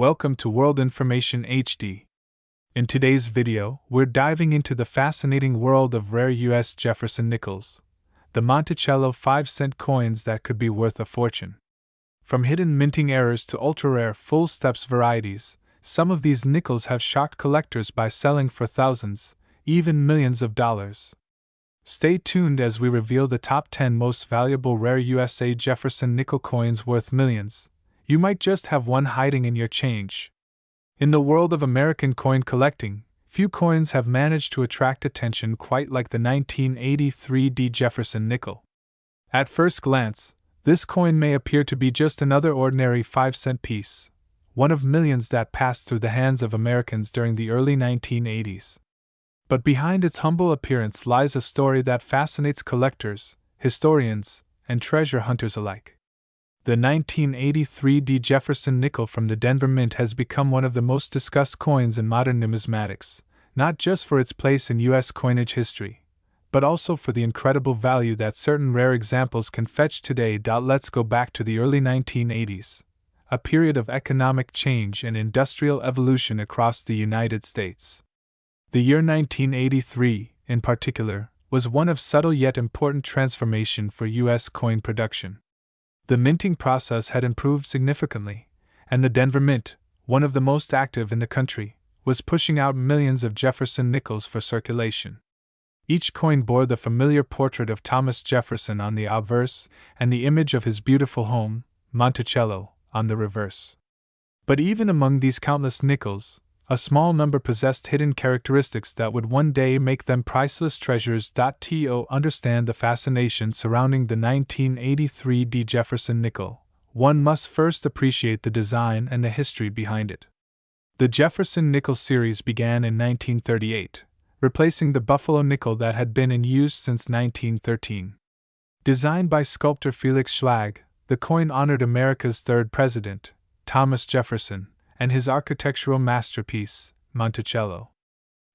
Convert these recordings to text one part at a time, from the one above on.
Welcome to World Information HD. In today's video, we're diving into the fascinating world of rare U.S. Jefferson Nickels, the Monticello 5-cent coins that could be worth a fortune. From hidden minting errors to ultra-rare full steps varieties, some of these nickels have shocked collectors by selling for thousands, even millions of dollars. Stay tuned as we reveal the top 10 most valuable rare USA Jefferson nickel coins worth millions. You might just have one hiding in your change. In the world of American coin collecting, few coins have managed to attract attention quite like the 1983 Jefferson nickel. At first glance, this coin may appear to be just another ordinary 5-cent piece, one of millions that passed through the hands of Americans during the early 1980s. But behind its humble appearance lies a story that fascinates collectors, historians, and treasure hunters alike. The 1983 Jefferson nickel from the Denver Mint has become one of the most discussed coins in modern numismatics, not just for its place in U.S. coinage history, but also for the incredible value that certain rare examples can fetch today. Let's go back to the early 1980s, a period of economic change and industrial evolution across the United States. The year 1983, in particular, was one of subtle yet important transformation for U.S. coin production. The minting process had improved significantly, and the Denver Mint, one of the most active in the country, was pushing out millions of Jefferson nickels for circulation. Each coin bore the familiar portrait of Thomas Jefferson on the obverse and the image of his beautiful home, Monticello, on the reverse. But even among these countless nickels, a small number possessed hidden characteristics that would one day make them priceless treasures. To understand the fascination surrounding the 1983 Jefferson nickel, one must first appreciate the design and the history behind it. The Jefferson Nickel series began in 1938, replacing the Buffalo nickel that had been in use since 1913. Designed by sculptor Felix Schlag, the coin honored America's third president, Thomas Jefferson, and his architectural masterpiece, Monticello.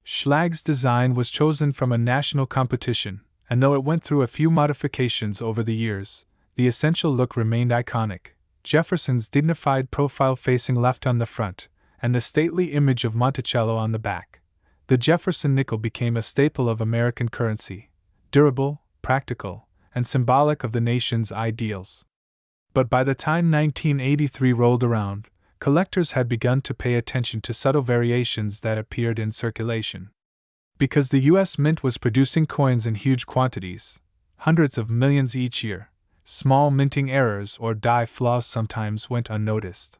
Schlag's design was chosen from a national competition, and though it went through a few modifications over the years, the essential look remained iconic: Jefferson's dignified profile facing left on the front, and the stately image of Monticello on the back. The Jefferson nickel became a staple of American currency, durable, practical, and symbolic of the nation's ideals. But by the time 1983 rolled around, collectors had begun to pay attention to subtle variations that appeared in circulation. Because the U.S. Mint was producing coins in huge quantities, hundreds of millions each year, small minting errors or die flaws sometimes went unnoticed.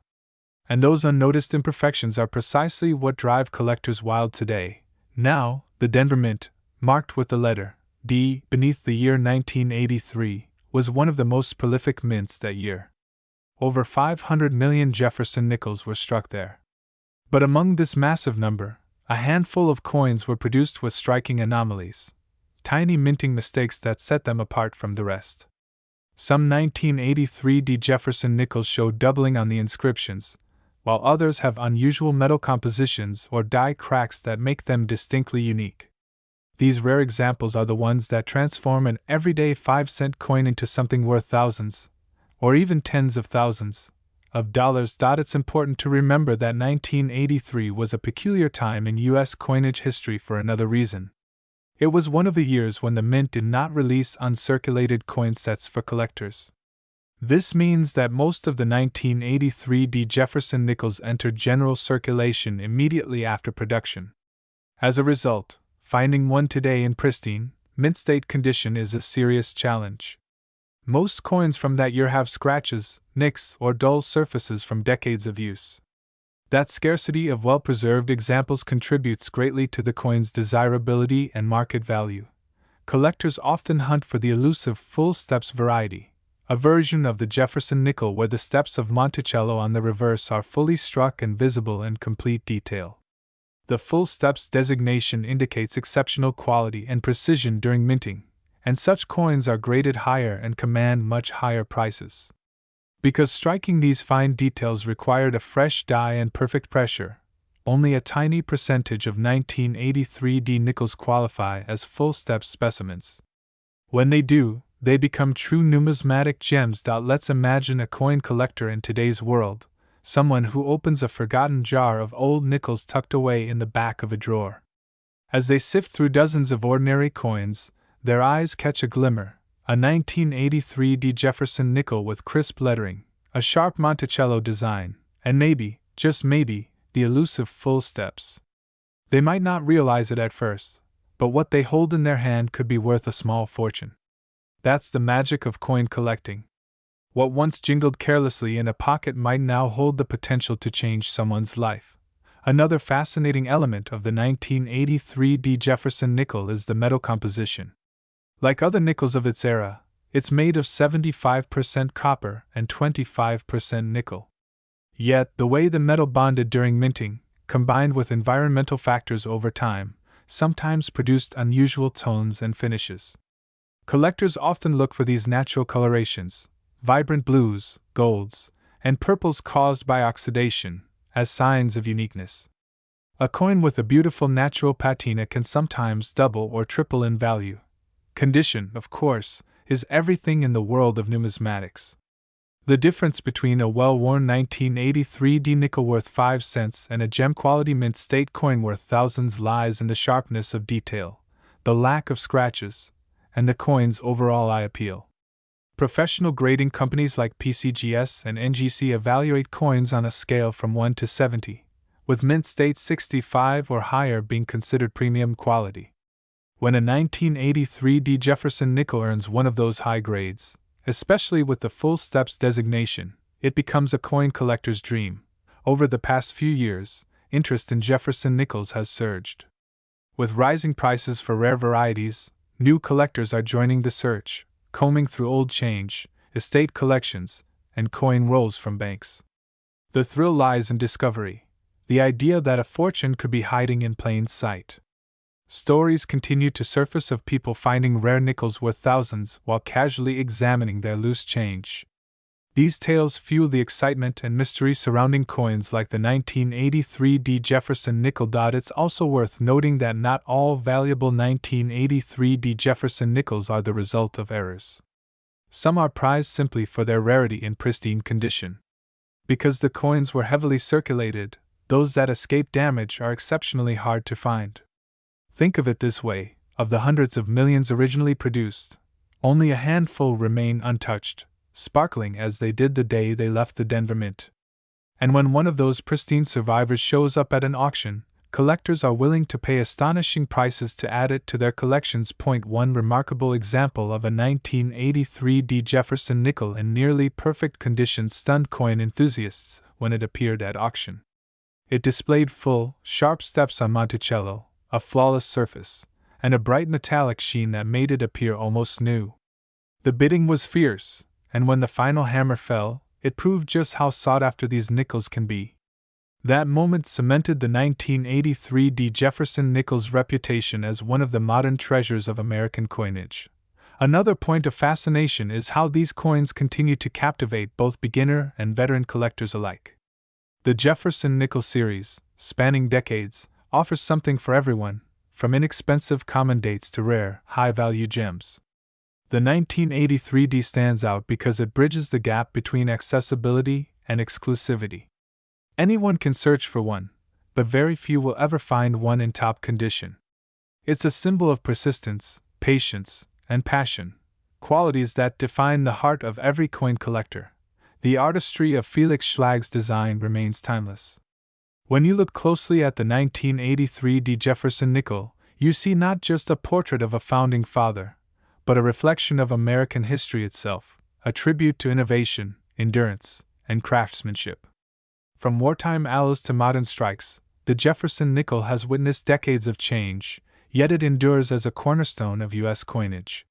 And those unnoticed imperfections are precisely what drive collectors wild today. Now, the Denver Mint, marked with the letter D beneath the year 1983, was one of the most prolific mints that year. Over 500 million Jefferson nickels were struck there. But among this massive number, a handful of coins were produced with striking anomalies, tiny minting mistakes that set them apart from the rest. Some 1983 Jefferson nickels show doubling on the inscriptions, while others have unusual metal compositions or die cracks that make them distinctly unique. These rare examples are the ones that transform an everyday 5-cent coin into something worth thousands, or even tens of thousands, of dollars. It's important to remember that 1983 was a peculiar time in U.S. coinage history for another reason. It was one of the years when the Mint did not release uncirculated coin sets for collectors. This means that most of the 1983 Jefferson nickels entered general circulation immediately after production. As a result, finding one today in pristine, mint state condition is a serious challenge. Most coins from that year have scratches, nicks, or dull surfaces from decades of use. That scarcity of well-preserved examples contributes greatly to the coin's desirability and market value. Collectors often hunt for the elusive full steps variety, a version of the Jefferson nickel where the steps of Monticello on the reverse are fully struck and visible in complete detail. The full steps designation indicates exceptional quality and precision during minting, and such coins are graded higher and command much higher prices. Because striking these fine details required a fresh die and perfect pressure, only a tiny percentage of 1983 nickels qualify as full step specimens. When they do, they become true numismatic gems. Let's imagine a coin collector in today's world, someone who opens a forgotten jar of old nickels tucked away in the back of a drawer. As they sift through dozens of ordinary coins, their eyes catch a glimmer, a 1983 Jefferson nickel with crisp lettering, a sharp Monticello design, and maybe, just maybe, the elusive full steps. They might not realize it at first, but what they hold in their hand could be worth a small fortune. That's the magic of coin collecting. What once jingled carelessly in a pocket might now hold the potential to change someone's life. Another fascinating element of the 1983 Jefferson nickel is the metal composition. Like other nickels of its era, it's made of 75% copper and 25% nickel. Yet, the way the metal bonded during minting, combined with environmental factors over time, sometimes produced unusual tones and finishes. Collectors often look for these natural colorations, vibrant blues, golds, and purples caused by oxidation, as signs of uniqueness. A coin with a beautiful natural patina can sometimes double or triple in value. Condition, of course, is everything in the world of numismatics. The difference between a well-worn 1983 nickel worth 5 cents and a gem-quality mint-state coin worth thousands lies in the sharpness of detail, the lack of scratches, and the coin's overall eye appeal. Professional grading companies like PCGS and NGC evaluate coins on a scale from 1 to 70, with mint-state 65 or higher being considered premium quality. When a 1983 Jefferson nickel earns one of those high grades, especially with the full steps designation, it becomes a coin collector's dream. Over the past few years, interest in Jefferson nickels has surged. With rising prices for rare varieties, new collectors are joining the search, combing through old change, estate collections, and coin rolls from banks. The thrill lies in discovery, the idea that a fortune could be hiding in plain sight. Stories continue to surface of people finding rare nickels worth thousands while casually examining their loose change. These tales fuel the excitement and mystery surrounding coins like the 1983 Jefferson nickel. It's also worth noting that not all valuable 1983 Jefferson nickels are the result of errors. Some are prized simply for their rarity in pristine condition. Because the coins were heavily circulated, those that escape damage are exceptionally hard to find. Think of it this way: of the hundreds of millions originally produced, only a handful remain untouched, sparkling as they did the day they left the Denver Mint. And when one of those pristine survivors shows up at an auction, collectors are willing to pay astonishing prices to add it to their collections. One remarkable example of a 1983 Jefferson nickel in nearly perfect condition stunned coin enthusiasts when it appeared at auction. It displayed full, sharp steps on Monticello, a flawless surface, and a bright metallic sheen that made it appear almost new. The bidding was fierce, and when the final hammer fell, it proved just how sought after these nickels can be. That moment cemented the 1983 Jefferson nickel's reputation as one of the modern treasures of American coinage. Another point of fascination is how these coins continue to captivate both beginner and veteran collectors alike. The Jefferson Nickel series, spanning decades, offers something for everyone, from inexpensive common dates to rare, high-value gems. The 1983 stands out because it bridges the gap between accessibility and exclusivity. Anyone can search for one, but very few will ever find one in top condition. It's a symbol of persistence, patience, and passion, qualities that define the heart of every coin collector. The artistry of Felix Schlag's design remains timeless. When you look closely at the 1983 Jefferson nickel, you see not just a portrait of a founding father, but a reflection of American history itself, a tribute to innovation, endurance, and craftsmanship. From wartime aloes to modern strikes, the Jefferson nickel has witnessed decades of change, yet it endures as a cornerstone of U.S. coinage.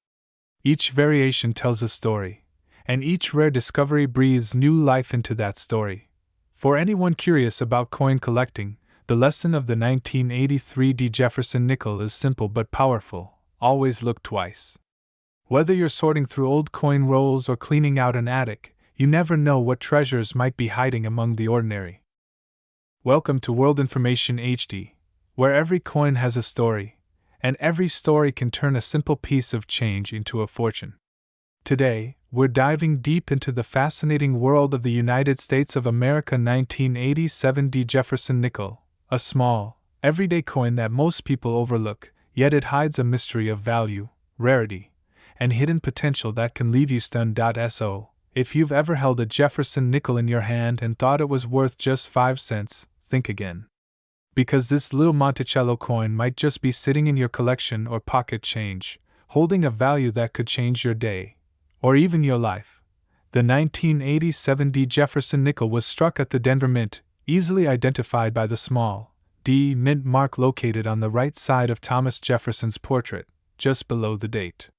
Each variation tells a story, and each rare discovery breathes new life into that story. For anyone curious about coin collecting, the lesson of the 1983 Jefferson nickel is simple but powerful: always look twice. Whether you're sorting through old coin rolls or cleaning out an attic, you never know what treasures might be hiding among the ordinary. Welcome to World Information HD, where every coin has a story, and every story can turn a simple piece of change into a fortune. Today, we're diving deep into the fascinating world of the United States of America 1987 Jefferson Nickel, a small, everyday coin that most people overlook, yet it hides a mystery of value, rarity, and hidden potential that can leave you stunned. So, if you've ever held a Jefferson nickel in your hand and thought it was worth just 5 cents, think again. Because this little Monticello coin might just be sitting in your collection or pocket change, holding a value that could change your day, or even your life. The 1987 Jefferson nickel was struck at the Denver Mint, easily identified by the small D mint mark located on the right side of Thomas Jefferson's portrait, just below the date.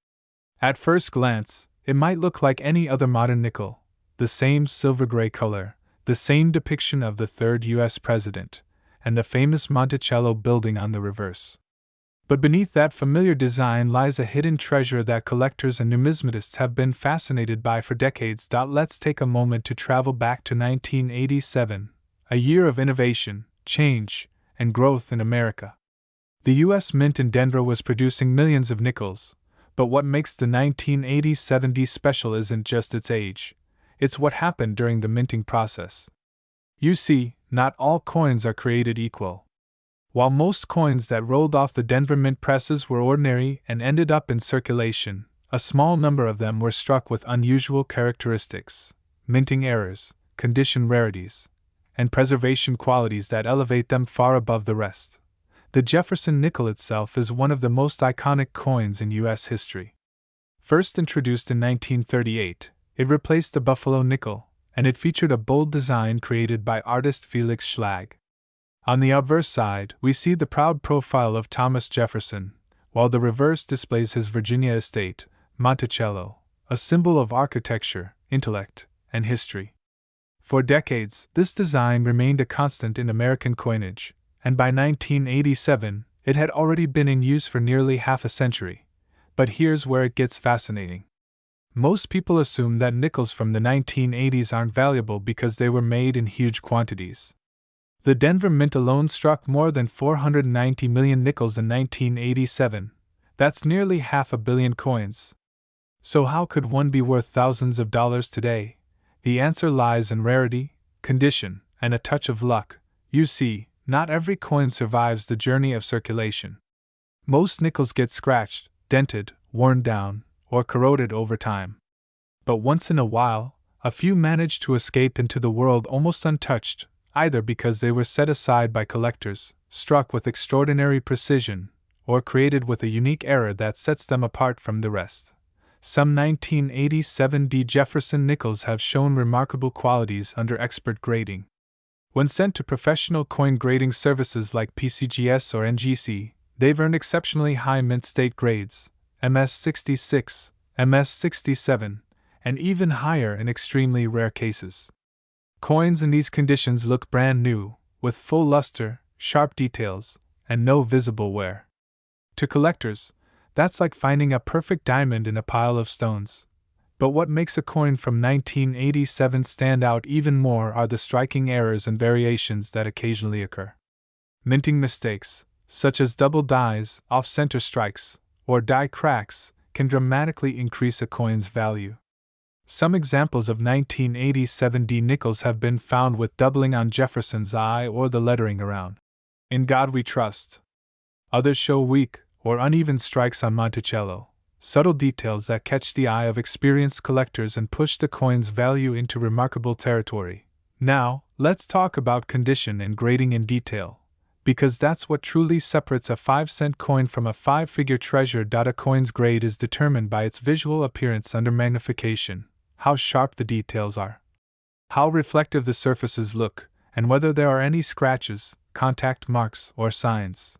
At first glance, it might look like any other modern nickel, the same silver-gray color, the same depiction of the third U.S. president, and the famous Monticello building on the reverse. But beneath that familiar design lies a hidden treasure that collectors and numismatists have been fascinated by for decades. Let's take a moment to travel back to 1987, a year of innovation, change, and growth in America. The U.S. Mint in Denver was producing millions of nickels, but what makes the 1987 special isn't just its age, it's what happened during the minting process. You see, not all coins are created equal. While most coins that rolled off the Denver Mint presses were ordinary and ended up in circulation, a small number of them were struck with unusual characteristics, minting errors, condition rarities, and preservation qualities that elevate them far above the rest. The Jefferson nickel itself is one of the most iconic coins in U.S. history. First introduced in 1938, it replaced the Buffalo nickel, and it featured a bold design created by artist Felix Schlag. On the obverse side, we see the proud profile of Thomas Jefferson, while the reverse displays his Virginia estate, Monticello, a symbol of architecture, intellect, and history. For decades, this design remained a constant in American coinage, and by 1987, it had already been in use for nearly half a century. But here's where it gets fascinating. Most people assume that nickels from the 1980s aren't valuable because they were made in huge quantities. The Denver Mint alone struck more than 490 million nickels in 1987. That's nearly 500 million coins. So how could one be worth thousands of dollars today? The answer lies in rarity, condition, and a touch of luck. You see, not every coin survives the journey of circulation. Most nickels get scratched, dented, worn down, or corroded over time. But once in a while, a few manage to escape into the world almost untouched, either because they were set aside by collectors, struck with extraordinary precision, or created with a unique error that sets them apart from the rest. Some 1987 Jefferson nickels have shown remarkable qualities under expert grading. When sent to professional coin grading services like PCGS or NGC, they've earned exceptionally high mint state grades, MS66, MS67, and even higher in extremely rare cases. Coins in these conditions look brand new, with full luster, sharp details, and no visible wear. To collectors, that's like finding a perfect diamond in a pile of stones. But what makes a coin from 1987 stand out even more are the striking errors and variations that occasionally occur. Minting mistakes, such as double dies, off-center strikes, or die cracks, can dramatically increase a coin's value. Some examples of 1987 nickels have been found with doubling on Jefferson's eye or the lettering around "In God We Trust." Others show weak or uneven strikes on Monticello, subtle details that catch the eye of experienced collectors and push the coin's value into remarkable territory. Now, let's talk about condition and grading in detail, because that's what truly separates a 5-cent coin from a 5-figure treasure. A coin's grade is determined by its visual appearance under magnification, how sharp the details are, how reflective the surfaces look, and whether there are any scratches, contact marks, or signs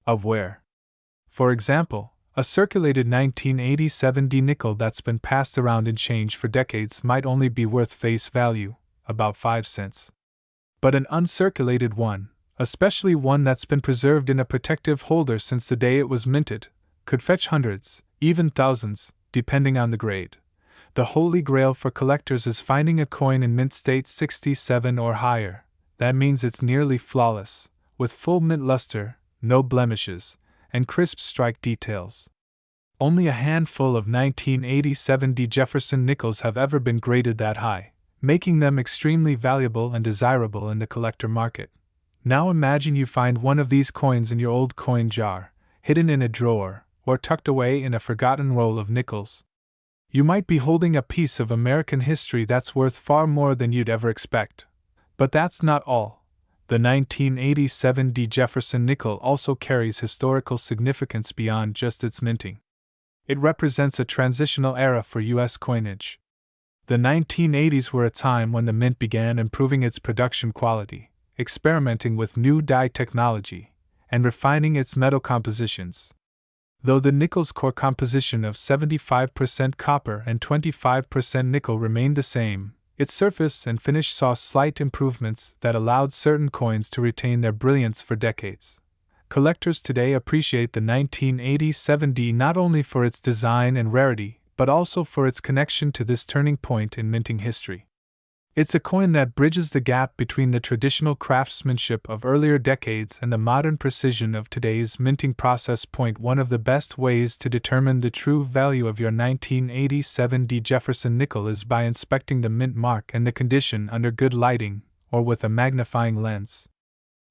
of wear. For example, a circulated 1987 nickel that's been passed around in change for decades might only be worth face value, about 5 cents. But an uncirculated one, especially one that's been preserved in a protective holder since the day it was minted, could fetch hundreds, even thousands, depending on the grade. The holy grail for collectors is finding a coin in mint state 67 or higher. That means it's nearly flawless, with full mint luster, no blemishes, and crisp strike details. Only a handful of 1987 Jefferson nickels have ever been graded that high, making them extremely valuable and desirable in the collector market. Now imagine you find one of these coins in your old coin jar, hidden in a drawer, or tucked away in a forgotten roll of nickels. You might be holding a piece of American history that's worth far more than you'd ever expect. But that's not all. The 1987 Jefferson nickel also carries historical significance beyond just its minting. It represents a transitional era for U.S. coinage. The 1980s were a time when the mint began improving its production quality, experimenting with new die technology, and refining its metal compositions. Though the nickel's core composition of 75% copper and 25% nickel remained the same, its surface and finish saw slight improvements that allowed certain coins to retain their brilliance for decades. Collectors today appreciate the 1987 D not only for its design and rarity, but also for its connection to this turning point in minting history. It's a coin that bridges the gap between the traditional craftsmanship of earlier decades and the modern precision of today's minting process. One of the best ways to determine the true value of your 1987 D Jefferson nickel is by inspecting the mint mark and the condition under good lighting, or with a magnifying lens.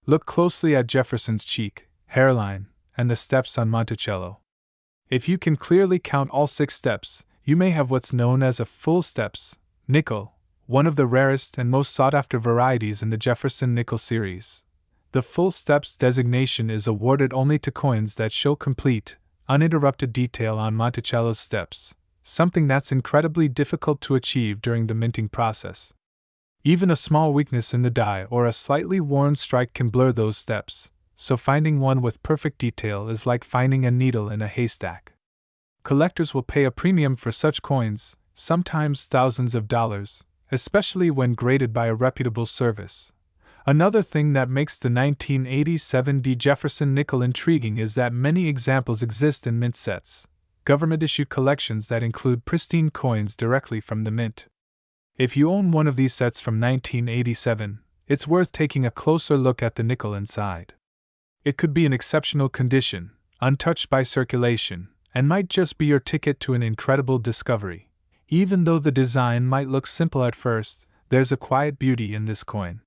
Look closely at Jefferson's cheek, hairline, and the steps on Monticello. If you can clearly count all 6 steps, you may have what's known as a full steps nickel, one of the rarest and most sought-after varieties in the Jefferson Nickel series. The full steps designation is awarded only to coins that show complete, uninterrupted detail on Monticello's steps, something that's incredibly difficult to achieve during the minting process. Even a small weakness in the die or a slightly worn strike can blur those steps, so finding one with perfect detail is like finding a needle in a haystack. Collectors will pay a premium for such coins, sometimes thousands of dollars, especially when graded by a reputable service. Another thing that makes the 1987 D Jefferson nickel intriguing is that many examples exist in mint sets, government-issued collections that include pristine coins directly from the mint. If you own one of these sets from 1987, it's worth taking a closer look at the nickel inside. It could be in exceptional condition, untouched by circulation, and might just be your ticket to an incredible discovery. Even though the design might look simple at first, there's a quiet beauty in this coin.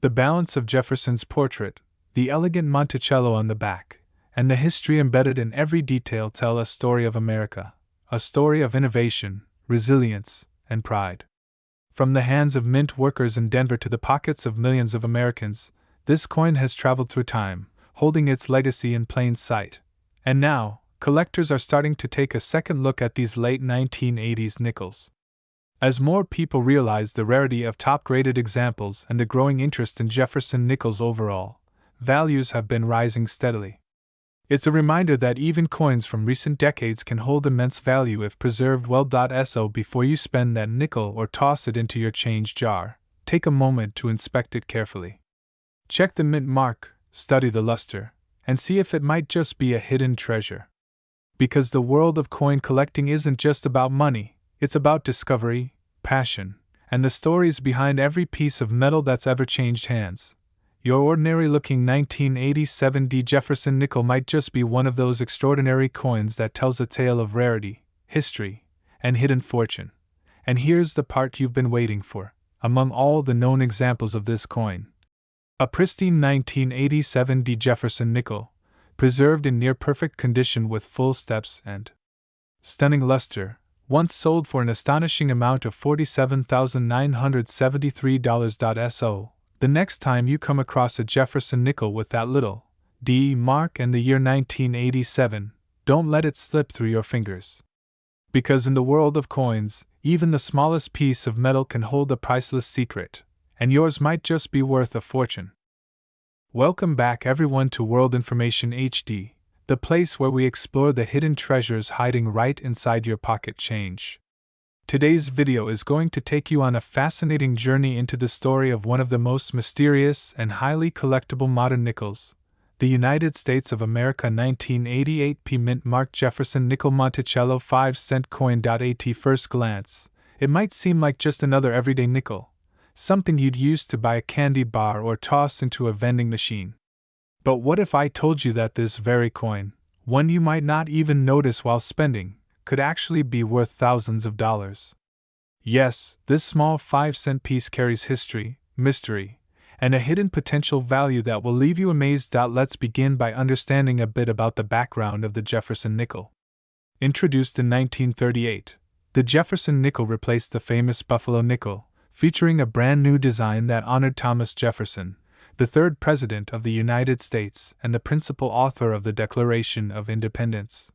The balance of Jefferson's portrait, the elegant Monticello on the back, and the history embedded in every detail tell a story of America, a story of innovation, resilience, and pride. From the hands of mint workers in Denver to the pockets of millions of Americans, this coin has traveled through time, holding its legacy in plain sight. And now, collectors are starting to take a second look at these late 1980s nickels. As more people realize the rarity of top-graded examples and the growing interest in Jefferson nickels overall, values have been rising steadily. It's a reminder that even coins from recent decades can hold immense value if preserved well. So before you spend that nickel or toss it into your change jar, take a moment to inspect it carefully. Check the mint mark, study the luster, and see if it might just be a hidden treasure. Because the world of coin collecting isn't just about money, it's about discovery, passion, and the stories behind every piece of metal that's ever changed hands. Your ordinary-looking 1987 D Jefferson nickel might just be one of those extraordinary coins that tells a tale of rarity, history, and hidden fortune. And here's the part you've been waiting for. Among all the known examples of this coin, a pristine 1987 D Jefferson nickel, preserved in near-perfect condition with full steps and stunning luster, once sold for an astonishing amount of $47,973. So, the next time you come across a Jefferson nickel with that little D mark and the year 1987, don't let it slip through your fingers. Because in the world of coins, even the smallest piece of metal can hold a priceless secret, and yours might just be worth a fortune. Welcome back everyone to World Information HD, the place where we explore the hidden treasures hiding right inside your pocket change. Today's video is going to take you on a fascinating journey into the story of one of the most mysterious and highly collectible modern nickels, the United States of America 1988 P mint mark Jefferson Nickel Monticello 5-cent coin. At first glance, it might seem like just another everyday nickel, something you'd use to buy a candy bar or toss into a vending machine. But what if I told you that this very coin, one you might not even notice while spending, could actually be worth thousands of dollars. Yes, this small 5-cent piece carries history, mystery, and a hidden potential value that will leave you amazed. Let's begin by understanding a bit about the background of the Jefferson nickel. Introduced in 1938, the Jefferson nickel replaced the famous Buffalo nickel, featuring a brand new design that honored Thomas Jefferson, the third President of the United States and the principal author of the Declaration of Independence.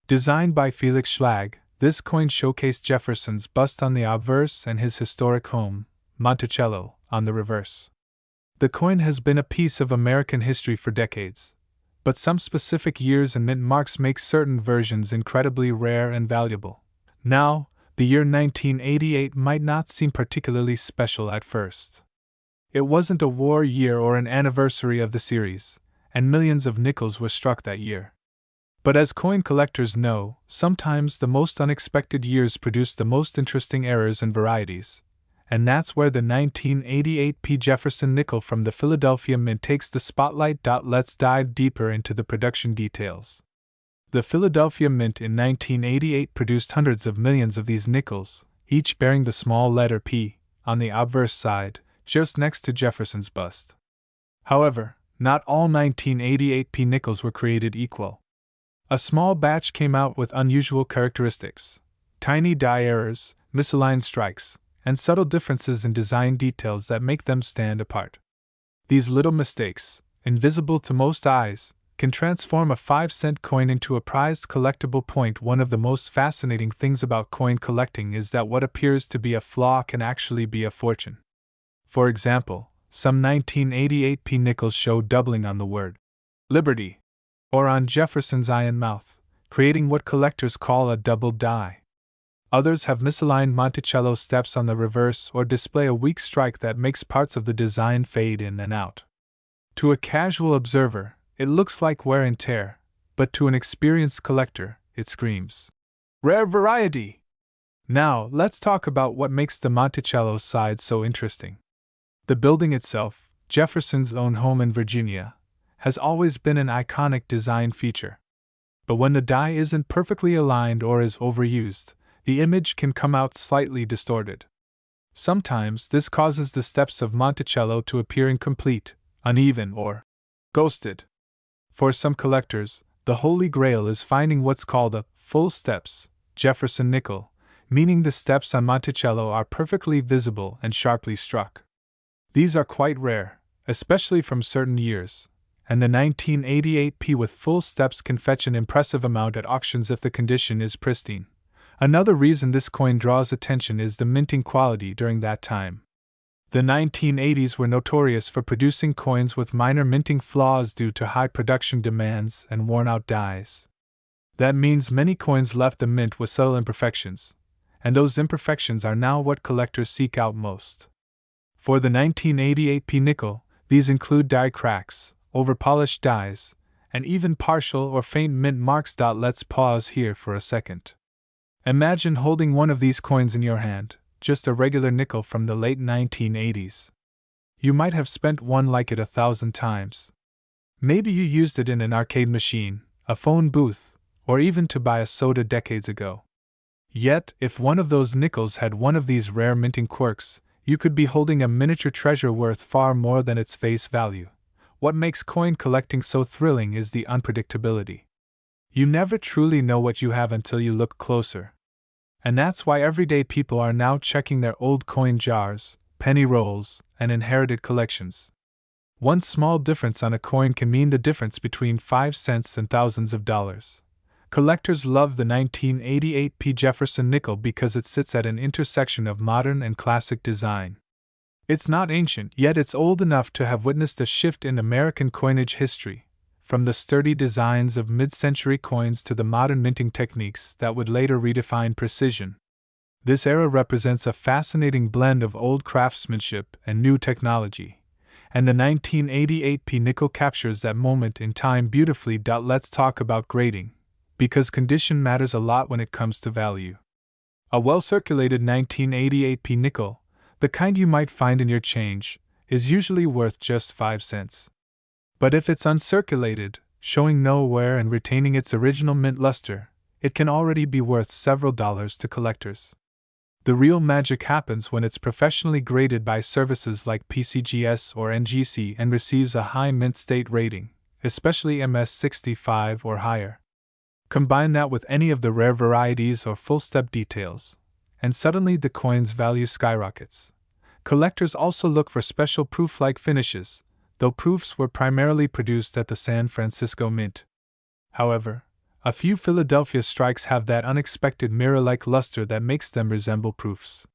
Designed by Felix Schlag, this coin showcased Jefferson's bust on the obverse and his historic home, Monticello, on the reverse. The coin has been a piece of American history for decades, but some specific years and mint marks make certain versions incredibly rare and valuable. Now, the year 1988 might not seem particularly special at first. It wasn't a war year or an anniversary of the series, and millions of nickels were struck that year. But as coin collectors know, sometimes the most unexpected years produce the most interesting errors and varieties, and that's where the 1988 P. Jefferson nickel from the Philadelphia Mint takes the spotlight. Let's dive deeper into the production details. The Philadelphia Mint in 1988 produced hundreds of millions of these nickels, each bearing the small letter P on the obverse side, just next to Jefferson's bust. However, not all 1988 P nickels were created equal. A small batch came out with unusual characteristics, tiny die errors, misaligned strikes, and subtle differences in design details that make them stand apart. These little mistakes, invisible to most eyes, can transform a 5-cent coin into a prized collectible. One of the most fascinating things about coin collecting is that what appears to be a flaw can actually be a fortune. For example, some 1988 P nickels show doubling on the word Liberty, or on Jefferson's eye and mouth, creating what collectors call a double die. Others have misaligned Monticello steps on the reverse or display a weak strike that makes parts of the design fade in and out. To a casual observer, it looks like wear and tear, but to an experienced collector, it screams rare variety. Now, let's talk about what makes the Monticello side so interesting. The building itself, Jefferson's own home in Virginia, has always been an iconic design feature. But when the die isn't perfectly aligned or is overused, the image can come out slightly distorted. Sometimes this causes the steps of Monticello to appear incomplete, uneven, or ghosted. For some collectors, the holy grail is finding what's called a full steps Jefferson nickel, meaning the steps on Monticello are perfectly visible and sharply struck. These are quite rare, especially from certain years, and the 1988 P with full steps can fetch an impressive amount at auctions if the condition is pristine. Another reason this coin draws attention is the minting quality during that time. The 1980s were notorious for producing coins with minor minting flaws due to high production demands and worn-out dies. That means many coins left the mint with subtle imperfections, and those imperfections are now what collectors seek out most. For the 1988 P nickel, these include die cracks, over-polished dies, and even partial or faint mint marks. Let's pause here for a second. Imagine holding one of these coins in your hand, just a regular nickel from the late 1980s. You might have spent one like it 1,000 times. Maybe you used it in an arcade machine, a phone booth, or even to buy a soda decades ago. Yet, if one of those nickels had one of these rare minting quirks, you could be holding a miniature treasure worth far more than its face value. What makes coin collecting so thrilling is the unpredictability. You never truly know what you have until you look closer. And that's why everyday people are now checking their old coin jars, penny rolls, and inherited collections. One small difference on a coin can mean the difference between 5 cents and thousands of dollars. Collectors love the 1988 P. Jefferson nickel because it sits at an intersection of modern and classic design. It's not ancient, yet it's old enough to have witnessed a shift in American coinage history, from the sturdy designs of mid-century coins to the modern minting techniques that would later redefine precision. This era represents a fascinating blend of old craftsmanship and new technology, and the 1988 P nickel captures that moment in time beautifully. Let's talk about grading, because condition matters a lot when it comes to value. A well-circulated 1988 P nickel, the kind you might find in your change, is usually worth just 5 cents. But if it's uncirculated, showing no wear and retaining its original mint luster, it can already be worth several dollars to collectors. The real magic happens when it's professionally graded by services like PCGS or NGC and receives a high mint state rating, especially MS65 or higher. Combine that with any of the rare varieties or full-step details, and suddenly the coin's value skyrockets. Collectors also look for special proof-like finishes, though proofs were primarily produced at the San Francisco Mint. However, a few Philadelphia strikes have that unexpected mirror-like luster that makes them resemble proofs.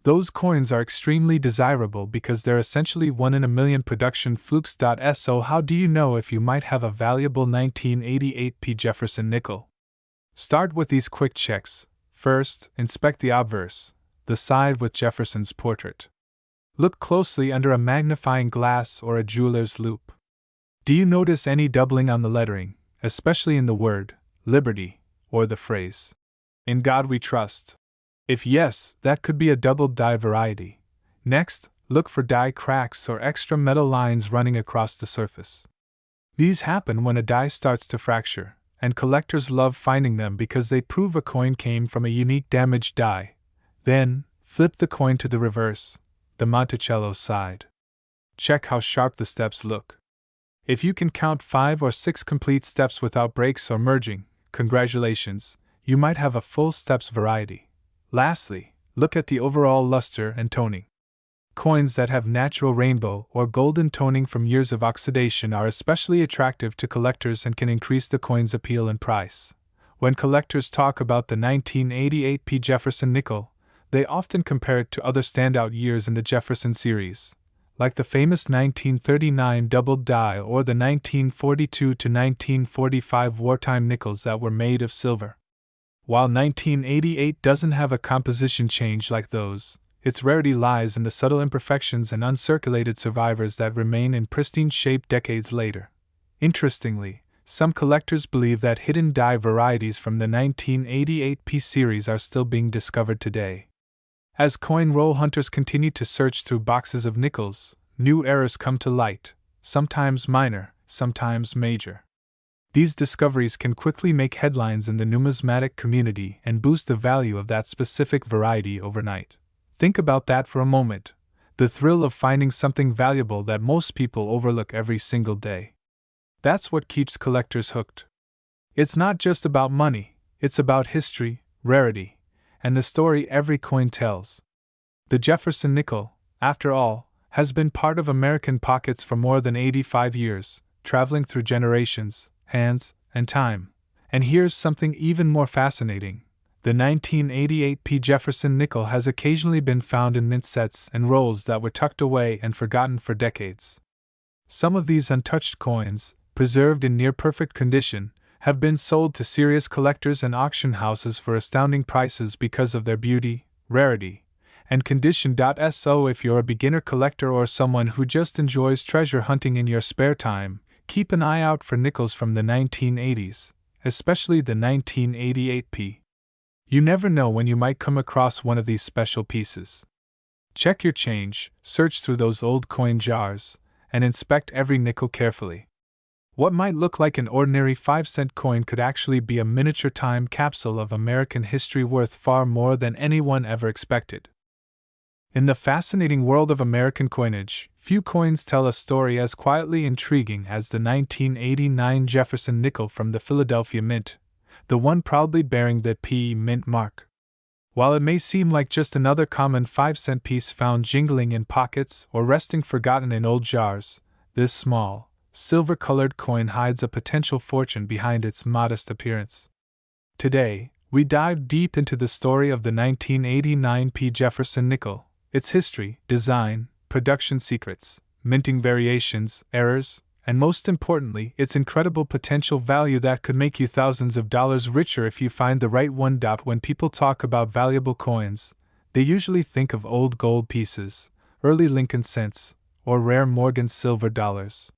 Those coins are extremely desirable because they're essentially one-in-a-million production flukes. So how do you know if you might have a valuable 1988 P. Jefferson nickel? Start with these quick checks. First, inspect the obverse, the side with Jefferson's portrait. Look closely under a magnifying glass or a jeweler's loupe. Do you notice any doubling on the lettering, especially in the word Liberty, or the phrase, "In God We Trust"? If yes, that could be a double die variety. Next, look for die cracks or extra metal lines running across the surface. These happen when a die starts to fracture, and collectors love finding them because they prove a coin came from a unique damaged die. Then, flip the coin to the reverse, the Monticello side. Check how sharp the steps look. If you can count 5 or 6 complete steps without breaks or merging, congratulations, you might have a full steps variety. Lastly, look at the overall luster and toning. Coins that have natural rainbow or golden toning from years of oxidation are especially attractive to collectors and can increase the coin's appeal and price. When collectors talk about the 1988 P. Jefferson nickel, they often compare it to other standout years in the Jefferson series, like the famous 1939 double die or the 1942 to 1945 wartime nickels that were made of silver. While 1988 doesn't have a composition change like those, its rarity lies in the subtle imperfections and uncirculated survivors that remain in pristine shape decades later. Interestingly, some collectors believe that hidden die varieties from the 1988 P series are still being discovered today. As coin roll hunters continue to search through boxes of nickels, new errors come to light, sometimes minor, sometimes major. These discoveries can quickly make headlines in the numismatic community and boost the value of that specific variety overnight. Think about that for a moment, the thrill of finding something valuable that most people overlook every single day. That's what keeps collectors hooked. It's not just about money, it's about history, rarity, and the story every coin tells. The Jefferson nickel, after all, has been part of American pockets for more than 85 years, traveling through generations, hands, and time. And here's something even more fascinating. The 1988 P. Jefferson nickel has occasionally been found in mint sets and rolls that were tucked away and forgotten for decades. Some of these untouched coins, preserved in near-perfect condition, have been sold to serious collectors and auction houses for astounding prices because of their beauty, rarity, and condition. So if you're a beginner collector or someone who just enjoys treasure hunting in your spare time, keep an eye out for nickels from the 1980s, especially the 1988 P. You never know when you might come across one of these special pieces. Check your change, search through those old coin jars, and inspect every nickel carefully. What might look like an ordinary 5-cent coin could actually be a miniature time capsule of American history worth far more than anyone ever expected. In the fascinating world of American coinage, few coins tell a story as quietly intriguing as the 1989 Jefferson nickel from the Philadelphia Mint, the one proudly bearing the P Mint mark. While it may seem like just another common 5-cent piece found jingling in pockets or resting forgotten in old jars, this small, silver-colored coin hides a potential fortune behind its modest appearance. Today, we dive deep into the story of the 1989 P. Jefferson nickel, its history, design, production secrets, minting variations, errors, and most importantly, its incredible potential value that could make you thousands of dollars richer if you find the right one. When people talk about valuable coins, they usually think of old gold pieces, early Lincoln cents, or rare Morgan silver dollars.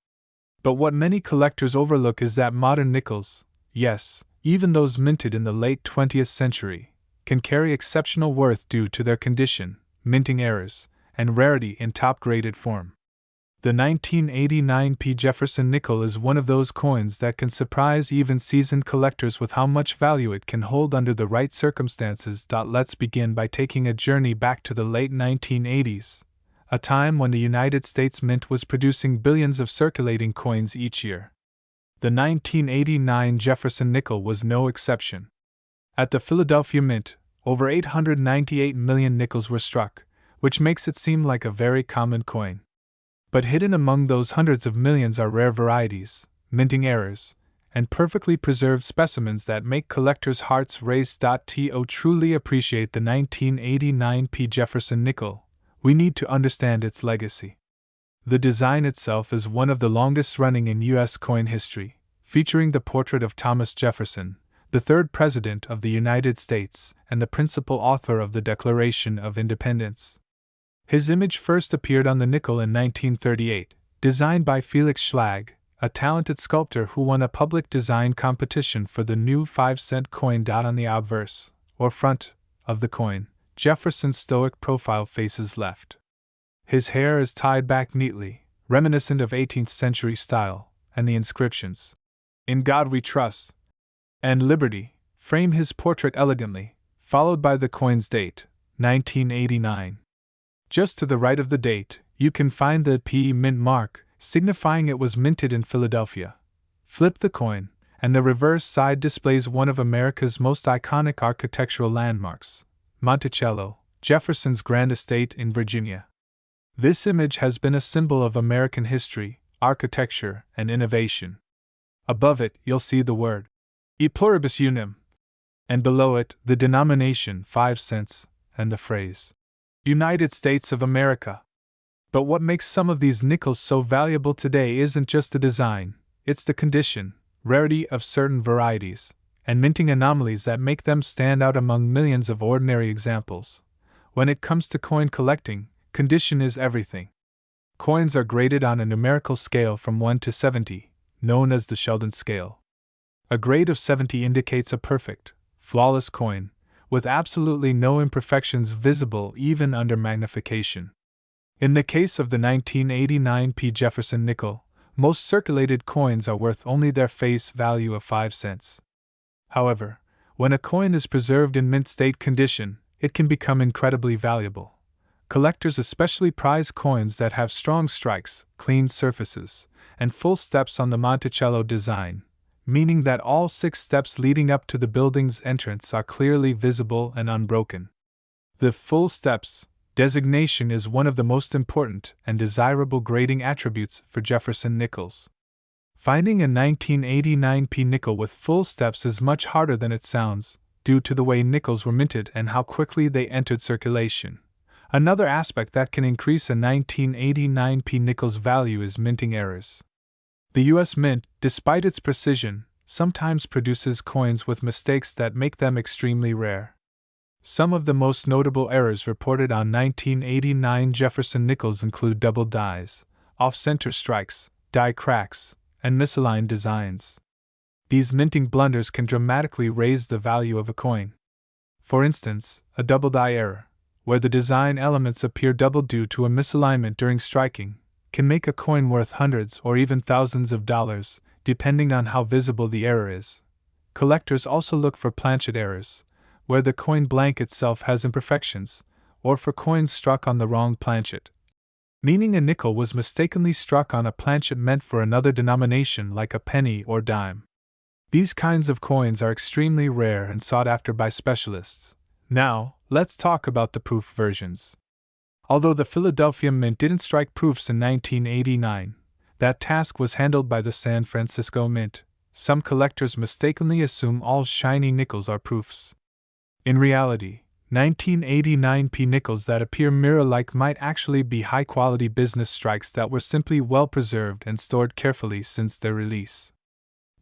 But what many collectors overlook is that modern nickels, yes, even those minted in the late 20th century, can carry exceptional worth due to their condition, minting errors, and rarity in top-graded form. The 1989 P. Jefferson nickel is one of those coins that can surprise even seasoned collectors with how much value it can hold under the right circumstances. Let's begin by taking a journey back to the late 1980s, a time when the United States Mint was producing billions of circulating coins each year. The 1989 Jefferson nickel was no exception. At the Philadelphia Mint, over 898 million nickels were struck, which makes it seem like a very common coin. But hidden among those hundreds of millions are rare varieties, minting errors, and perfectly preserved specimens that make collectors' hearts race. To truly appreciate the 1989 P. Jefferson nickel, we need to understand its legacy. The design itself is one of the longest running in U.S. coin history, featuring the portrait of Thomas Jefferson, the third President of the United States and the principal author of the Declaration of Independence. His image first appeared on the nickel in 1938, designed by Felix Schlag, a talented sculptor who won a public design competition for the new 5-cent coin. On the obverse, or front, of the coin, Jefferson's stoic profile faces left. His hair is tied back neatly, reminiscent of 18th century style, and the inscriptions, "In God We Trust," and "Liberty," frame his portrait elegantly, followed by the coin's date, 1989. Just to the right of the date, you can find the P mint mark, signifying it was minted in Philadelphia. Flip the coin, and the reverse side displays one of America's most iconic architectural landmarks, Monticello, Jefferson's grand estate in Virginia. This image has been a symbol of American history, architecture, and innovation. Above it, you'll see the word E pluribus unum, and below it, the denomination 5 cents, and the phrase United States of America. But what makes some of these nickels so valuable today isn't just the design, it's the condition, rarity of certain varieties, and minting anomalies that make them stand out among millions of ordinary examples. When it comes to coin collecting, condition is everything. Coins are graded on a numerical scale from 1 to 70, known as the Sheldon scale. A grade of 70 indicates a perfect, flawless coin, with absolutely no imperfections visible even under magnification. In the case of the 1989 P. Jefferson nickel, most circulated coins are worth only their face value of 5 cents. However, when a coin is preserved in mint state condition, it can become incredibly valuable. Collectors especially prize coins that have strong strikes, clean surfaces, and full steps on the Monticello design, meaning that all 6 steps leading up to the building's entrance are clearly visible and unbroken. The full steps designation is one of the most important and desirable grading attributes for Jefferson nickels. Finding a 1989 P nickel with full steps is much harder than it sounds, due to the way nickels were minted and how quickly they entered circulation. Another aspect that can increase a 1989 P nickel's value is minting errors. The U.S. Mint, despite its precision, sometimes produces coins with mistakes that make them extremely rare. Some of the most notable errors reported on 1989 Jefferson nickels include double dies, off-center strikes, die cracks, and misaligned designs. These minting blunders can dramatically raise the value of a coin. For instance, a double die error, where the design elements appear double due to a misalignment during striking, can make a coin worth hundreds or even thousands of dollars, depending on how visible the error is. Collectors also look for planchet errors, where the coin blank itself has imperfections, or for coins struck on the wrong planchet, meaning a nickel was mistakenly struck on a planchet meant for another denomination like a penny or dime. These kinds of coins are extremely rare and sought after by specialists. Now, let's talk about the proof versions. Although the Philadelphia Mint didn't strike proofs in 1989, that task was handled by the San Francisco Mint. Some collectors mistakenly assume all shiny nickels are proofs. In reality, 1989 P nickels that appear mirror-like might actually be high-quality business strikes that were simply well-preserved and stored carefully since their release.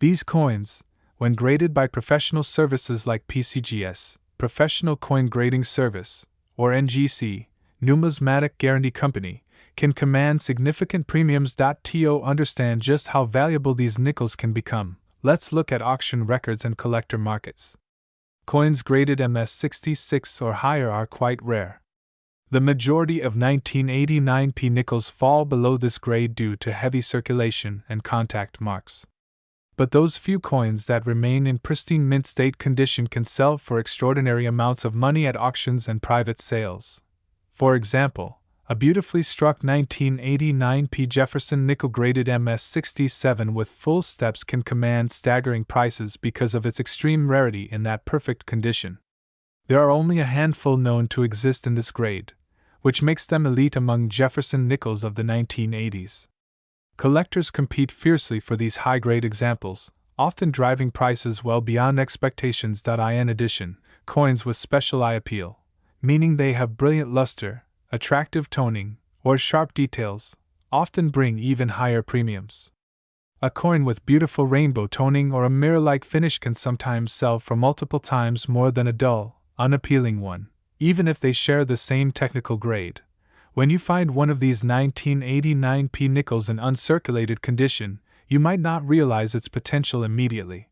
These coins, when graded by professional services like PCGS, Professional Coin Grading Service, or NGC, Numismatic Guarantee Company, can command significant premiums. To understand just how valuable these nickels can become, let's look at auction records and collector markets. Coins graded MS-66 or higher are quite rare. The majority of 1989p nickels fall below this grade due to heavy circulation and contact marks. But those few coins that remain in pristine mint state condition can sell for extraordinary amounts of money at auctions and private sales. For example, a beautifully struck 1989p Jefferson Nickel graded MS67 with full steps can command staggering prices because of its extreme rarity in that perfect condition. There are only a handful known to exist in this grade, which makes them elite among Jefferson Nickels of the 1980s. Collectors compete fiercely for these high-grade examples, often driving prices well beyond expectations. In addition, coins with special eye appeal, meaning they have brilliant luster, attractive toning, or sharp details, often bring even higher premiums. A coin with beautiful rainbow toning or a mirror-like finish can sometimes sell for multiple times more than a dull, unappealing one, even if they share the same technical grade. When you find one of these 1989p nickels in uncirculated condition, you might not realize its potential immediately.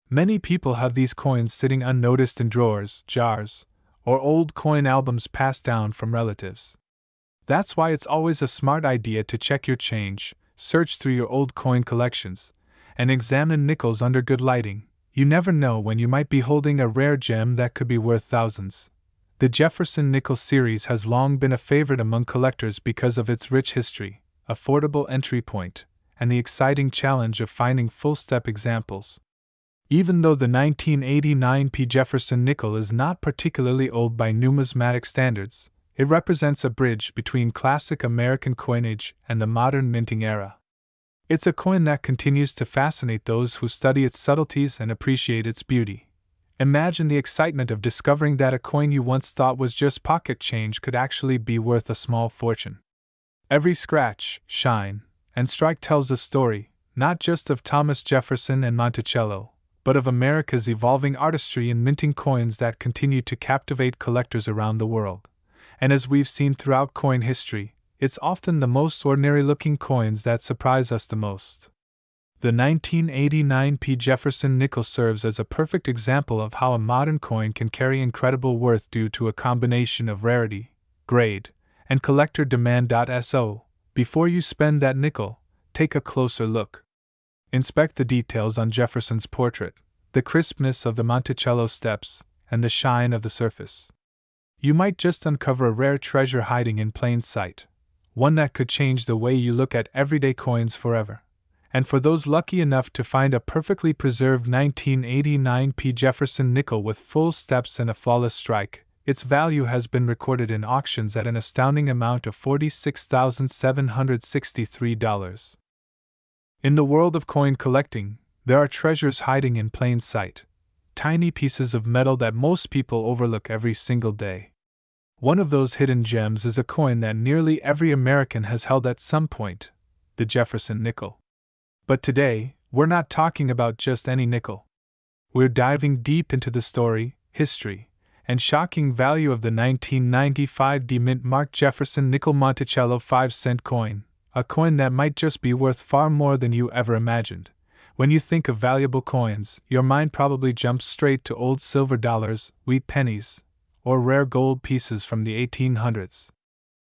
Many people have these coins sitting unnoticed in drawers, jars, or old coin albums passed down from relatives. That's why it's always a smart idea to check your change, search through your old coin collections, and examine nickels under good lighting. You never know when you might be holding a rare gem that could be worth thousands. The Jefferson Nickel series has long been a favorite among collectors because of its rich history, affordable entry point, and the exciting challenge of finding full-step examples. Even though the 1989p Jefferson Nickel is not particularly old by numismatic standards, it represents a bridge between classic American coinage and the modern minting era. It's a coin that continues to fascinate those who study its subtleties and appreciate its beauty. Imagine the excitement of discovering that a coin you once thought was just pocket change could actually be worth a small fortune. Every scratch, shine, and strike tells a story, not just of Thomas Jefferson and Monticello, but of America's evolving artistry in minting coins that continue to captivate collectors around the world. And as we've seen throughout coin history, it's often the most ordinary-looking coins that surprise us the most. The 1989p Jefferson Nickel serves as a perfect example of how a modern coin can carry incredible worth due to a combination of rarity, grade, and collector demand. So, before you spend that nickel, take a closer look. Inspect the details on Jefferson's portrait, the crispness of the Monticello steps, and the shine of the surface. You might just uncover a rare treasure hiding in plain sight, one that could change the way you look at everyday coins forever. And for those lucky enough to find a perfectly preserved 1989p Jefferson Nickel with full steps and a flawless strike, its value has been recorded in auctions at an astounding amount of $46,763. In the world of coin collecting, there are treasures hiding in plain sight, tiny pieces of metal that most people overlook every single day. One of those hidden gems is a coin that nearly every American has held at some point, the Jefferson Nickel. But today, we're not talking about just any nickel. We're diving deep into the story, history, and shocking value of the 1995 mint-marked Jefferson Nickel Monticello 5-cent coin, a coin that might just be worth far more than you ever imagined. When you think of valuable coins, your mind probably jumps straight to old silver dollars, wheat pennies, or rare gold pieces from the 1800s.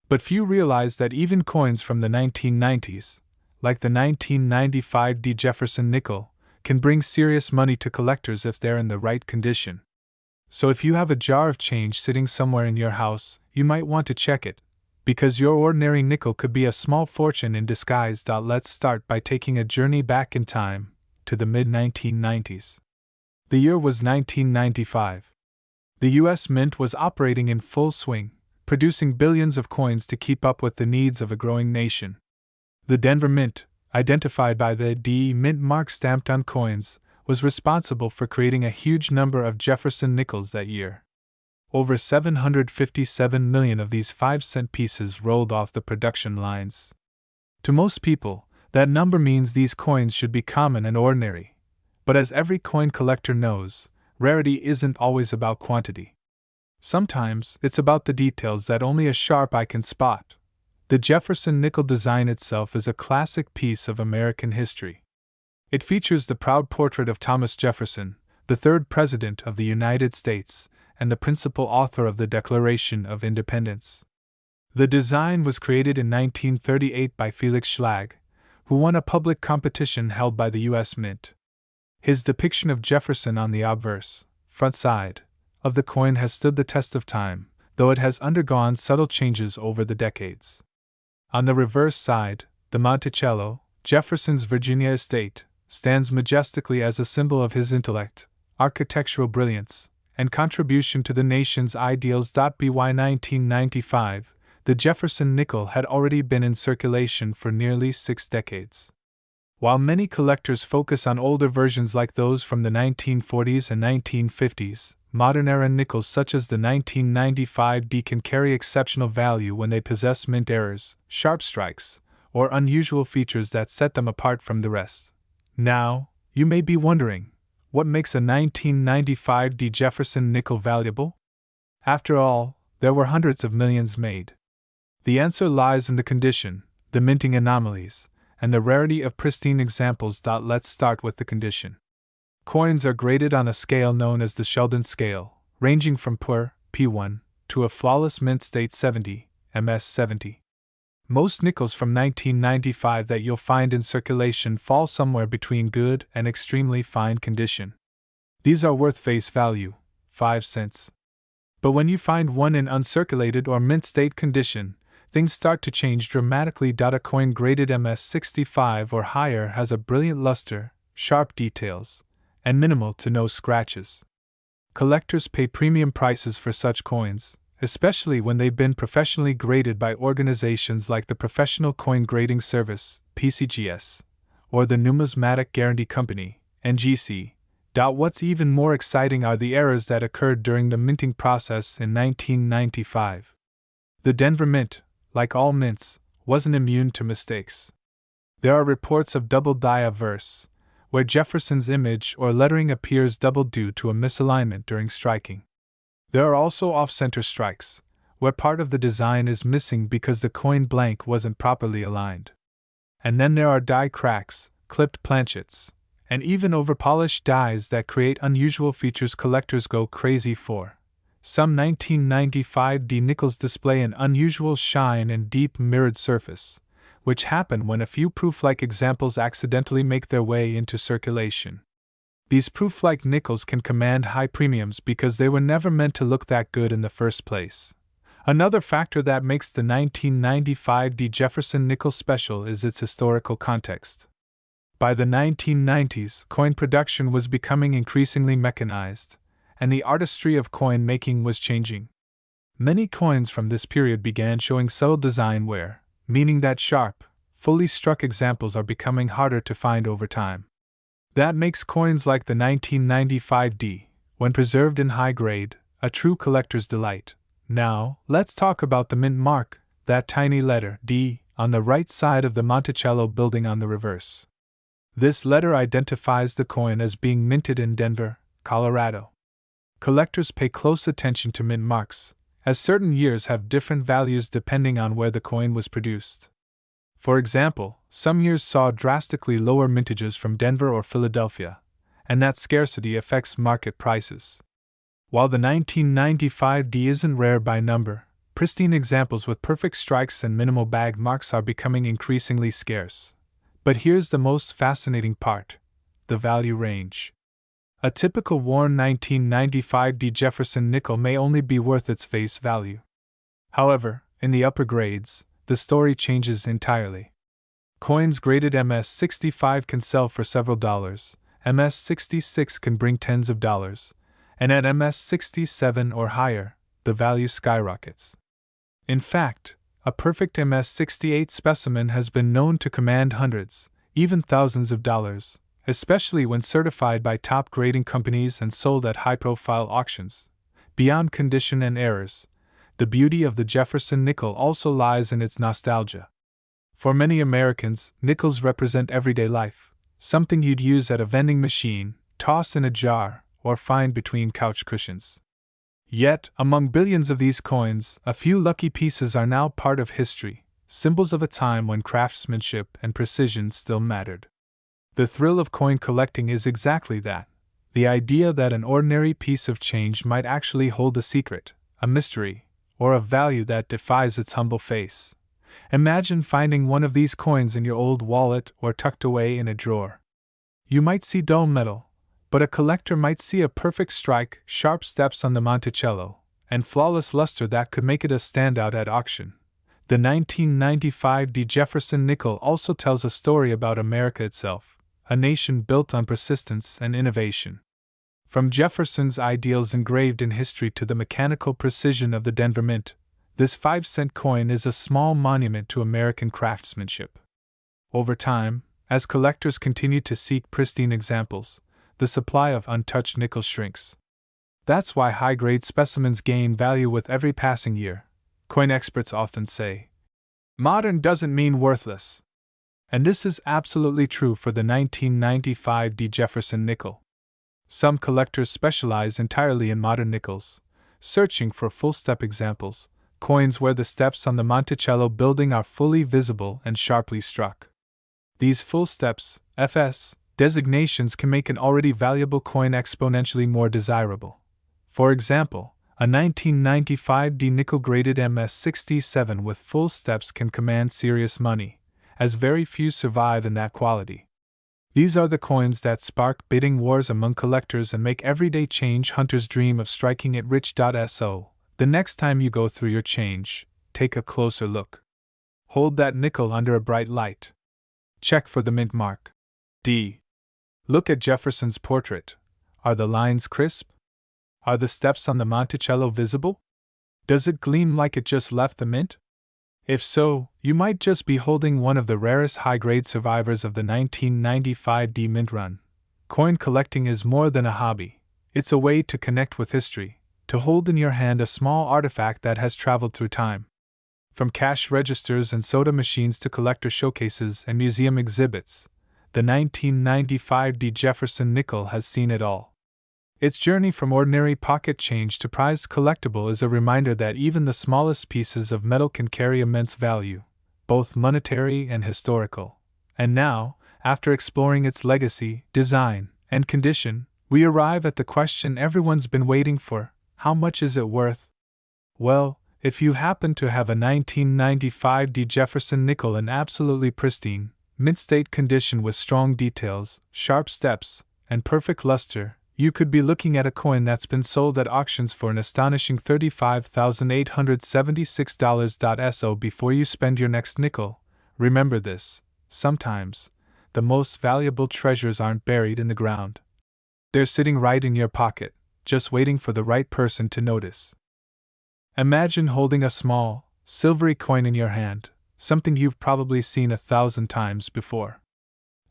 But few realize that even coins from the 1990s, like the 1995 Jefferson Nickel, can bring serious money to collectors if they're in the right condition. So if you have a jar of change sitting somewhere in your house, you might want to check it, because your ordinary nickel could be a small fortune in disguise. Let's start by taking a journey back in time, to the mid-1990s. The year was 1995. The U.S. Mint was operating in full swing, producing billions of coins to keep up with the needs of a growing nation. The Denver Mint, identified by the D Mint mark stamped on coins, was responsible for creating a huge number of Jefferson Nickels that year. Over 757 million of these 5-cent pieces rolled off the production lines. To most people, that number means these coins should be common and ordinary. But as every coin collector knows, rarity isn't always about quantity. Sometimes it's about the details that only a sharp eye can spot. The Jefferson Nickel design itself is a classic piece of American history. It features the proud portrait of Thomas Jefferson, the third President of the United States, and the principal author of the Declaration of Independence. The design was created in 1938 by Felix Schlag, who won a public competition held by the U.S. Mint. His depiction of Jefferson on the obverse, front side, of the coin has stood the test of time, though it has undergone subtle changes over the decades. On the reverse side, the Monticello, Jefferson's Virginia estate, stands majestically as a symbol of his intellect, architectural brilliance, and contribution to the nation's ideals. By 1995, the Jefferson nickel had already been in circulation for nearly 6 decades. While many collectors focus on older versions like those from the 1940s and 1950s, modern-era nickels such as the 1995D can carry exceptional value when they possess mint errors, sharp strikes, or unusual features that set them apart from the rest. Now, you may be wondering, what makes a 1995D Jefferson nickel valuable? After all, there were hundreds of millions made. The answer lies in the condition, the minting anomalies, and the rarity of pristine examples. Let's start with the condition. Coins are graded on a scale known as the Sheldon scale, ranging from poor, P1, to a flawless mint state 70, MS 70. Most nickels from 1995 that you'll find in circulation fall somewhere between good and extremely fine condition. These are worth face value, 5 cents. But when you find one in uncirculated or mint state condition, things start to change dramatically. A coin graded MS 65 or higher has a brilliant luster, sharp details, and minimal to no scratches. Collectors pay premium prices for such coins, especially when they've been professionally graded by organizations like the Professional Coin Grading Service, PCGS, or the Numismatic Guarantee Company, NGC. What's even more exciting are the errors that occurred during the minting process in 1995. The Denver Mint, like all mints, wasn't immune to mistakes. There are reports of double die verse, where Jefferson's image or lettering appears double due to a misalignment during striking. There are also off-center strikes, where part of the design is missing because the coin blank wasn't properly aligned. And then there are die cracks, clipped planchets, and even overpolished dies that create unusual features collectors go crazy for. Some 1995D nickels display an unusual shine and deep mirrored surface, which happen when a few proof-like examples accidentally make their way into circulation. These proof-like nickels can command high premiums because they were never meant to look that good in the first place. Another factor that makes the 1995D Jefferson nickel special is its historical context. By the 1990s, coin production was becoming increasingly mechanized, and the artistry of coin making was changing. Many coins from this period began showing subtle design wear, meaning that sharp, fully struck examples are becoming harder to find over time. That makes coins like the 1995D, when preserved in high grade, a true collector's delight. Now, let's talk about the mint mark, that tiny letter D on the right side of the Monticello building on the reverse. This letter identifies the coin as being minted in Denver, Colorado. Collectors pay close attention to mint marks, as certain years have different values depending on where the coin was produced. For example, some years saw drastically lower mintages from Denver or Philadelphia, and that scarcity affects market prices. While the 1995D isn't rare by number, pristine examples with perfect strikes and minimal bag marks are becoming increasingly scarce. But here's the most fascinating part: the value range. A typical worn 1995D Jefferson nickel may only be worth its face value. However, in the upper grades, the story changes entirely. Coins graded MS 65 can sell for several dollars, MS 66 can bring tens of dollars, and at MS 67 or higher, the value skyrockets. In fact, a perfect MS 68 specimen has been known to command hundreds, even thousands of dollars, especially when certified by top grading companies and sold at high-profile auctions. Beyond condition and errors, the beauty of the Jefferson nickel also lies in its nostalgia. For many Americans, nickels represent everyday life, something you'd use at a vending machine, toss in a jar, or find between couch cushions. Yet, among billions of these coins, a few lucky pieces are now part of history, symbols of a time when craftsmanship and precision still mattered. The thrill of coin collecting is exactly that: the idea that an ordinary piece of change might actually hold a secret, a mystery, or a value that defies its humble face. Imagine finding one of these coins in your old wallet or tucked away in a drawer. You might see dull metal, but a collector might see a perfect strike, sharp steps on the Monticello, and flawless luster that could make it a standout at auction. The 1995 Jefferson Nickel also tells a story about America itself, a nation built on persistence and innovation. From Jefferson's ideals engraved in history to the mechanical precision of the Denver Mint, this 5-cent coin is a small monument to American craftsmanship. Over time, as collectors continue to seek pristine examples, the supply of untouched nickels shrinks. That's why high-grade specimens gain value with every passing year. Coin experts often say, "Modern doesn't mean worthless." And this is absolutely true for the 1995 Jefferson Nickel. Some collectors specialize entirely in modern nickels, searching for full-step examples, coins where the steps on the Monticello building are fully visible and sharply struck. These full steps, FS, designations can make an already valuable coin exponentially more desirable. For example, a 1995 nickel graded MS67 with full steps can command serious money, as very few survive in that quality. These are the coins that spark bidding wars among collectors and make everyday change hunters dream of striking it rich. So, the next time you go through your change, take a closer look. Hold that nickel under a bright light. Check for the mint mark. D. Look at Jefferson's portrait. Are the lines crisp? Are the steps on the Monticello visible? Does it gleam like it just left the mint? If so, you might just be holding one of the rarest high-grade survivors of the 1995 mint run. Coin collecting is more than a hobby. It's a way to connect with history, to hold in your hand a small artifact that has traveled through time. From cash registers and soda machines to collector showcases and museum exhibits, the 1995 Jefferson Nickel has seen it all. Its journey from ordinary pocket change to prized collectible is a reminder that even the smallest pieces of metal can carry immense value, both monetary and historical. And now, after exploring its legacy, design, and condition, we arrive at the question everyone's been waiting for: how much is it worth? Well, if you happen to have a 1995 Jefferson Nickel in absolutely pristine, mint-state condition with strong details, sharp steps, and perfect luster, you could be looking at a coin that's been sold at auctions for an astonishing $35,876. So before you spend your next nickel, remember this: sometimes, the most valuable treasures aren't buried in the ground. They're sitting right in your pocket, just waiting for the right person to notice. Imagine holding a small, silvery coin in your hand, something you've probably seen 1,000 times before.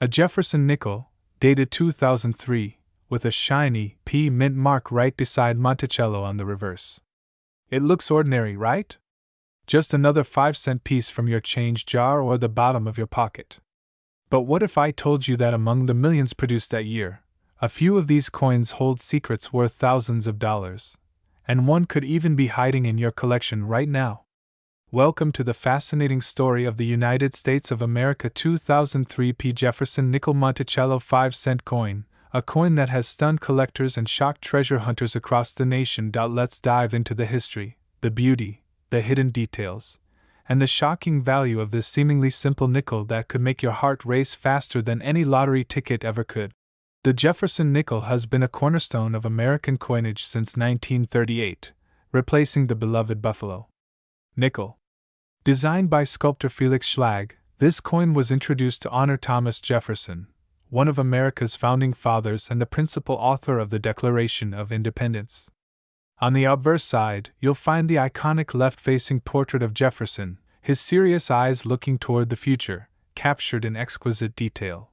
A Jefferson Nickel, dated 2003, with a shiny P mint mark right beside Monticello on the reverse. It looks ordinary, right? Just another 5-cent piece from your change jar or the bottom of your pocket. But what if I told you that among the millions produced that year, a few of these coins hold secrets worth thousands of dollars, and one could even be hiding in your collection right now? Welcome to the fascinating story of the United States of America 2003 P. Jefferson Nickel Monticello 5-cent coin, a coin that has stunned collectors and shocked treasure hunters across the nation. Let's dive into the history, the beauty, the hidden details, and the shocking value of this seemingly simple nickel that could make your heart race faster than any lottery ticket ever could. The Jefferson Nickel has been a cornerstone of American coinage since 1938, replacing the beloved buffalo nickel. Designed by sculptor Felix Schlag, this coin was introduced to honor Thomas Jefferson, one of America's founding fathers and the principal author of the Declaration of Independence. On the obverse side, you'll find the iconic left-facing portrait of Jefferson, his serious eyes looking toward the future, captured in exquisite detail.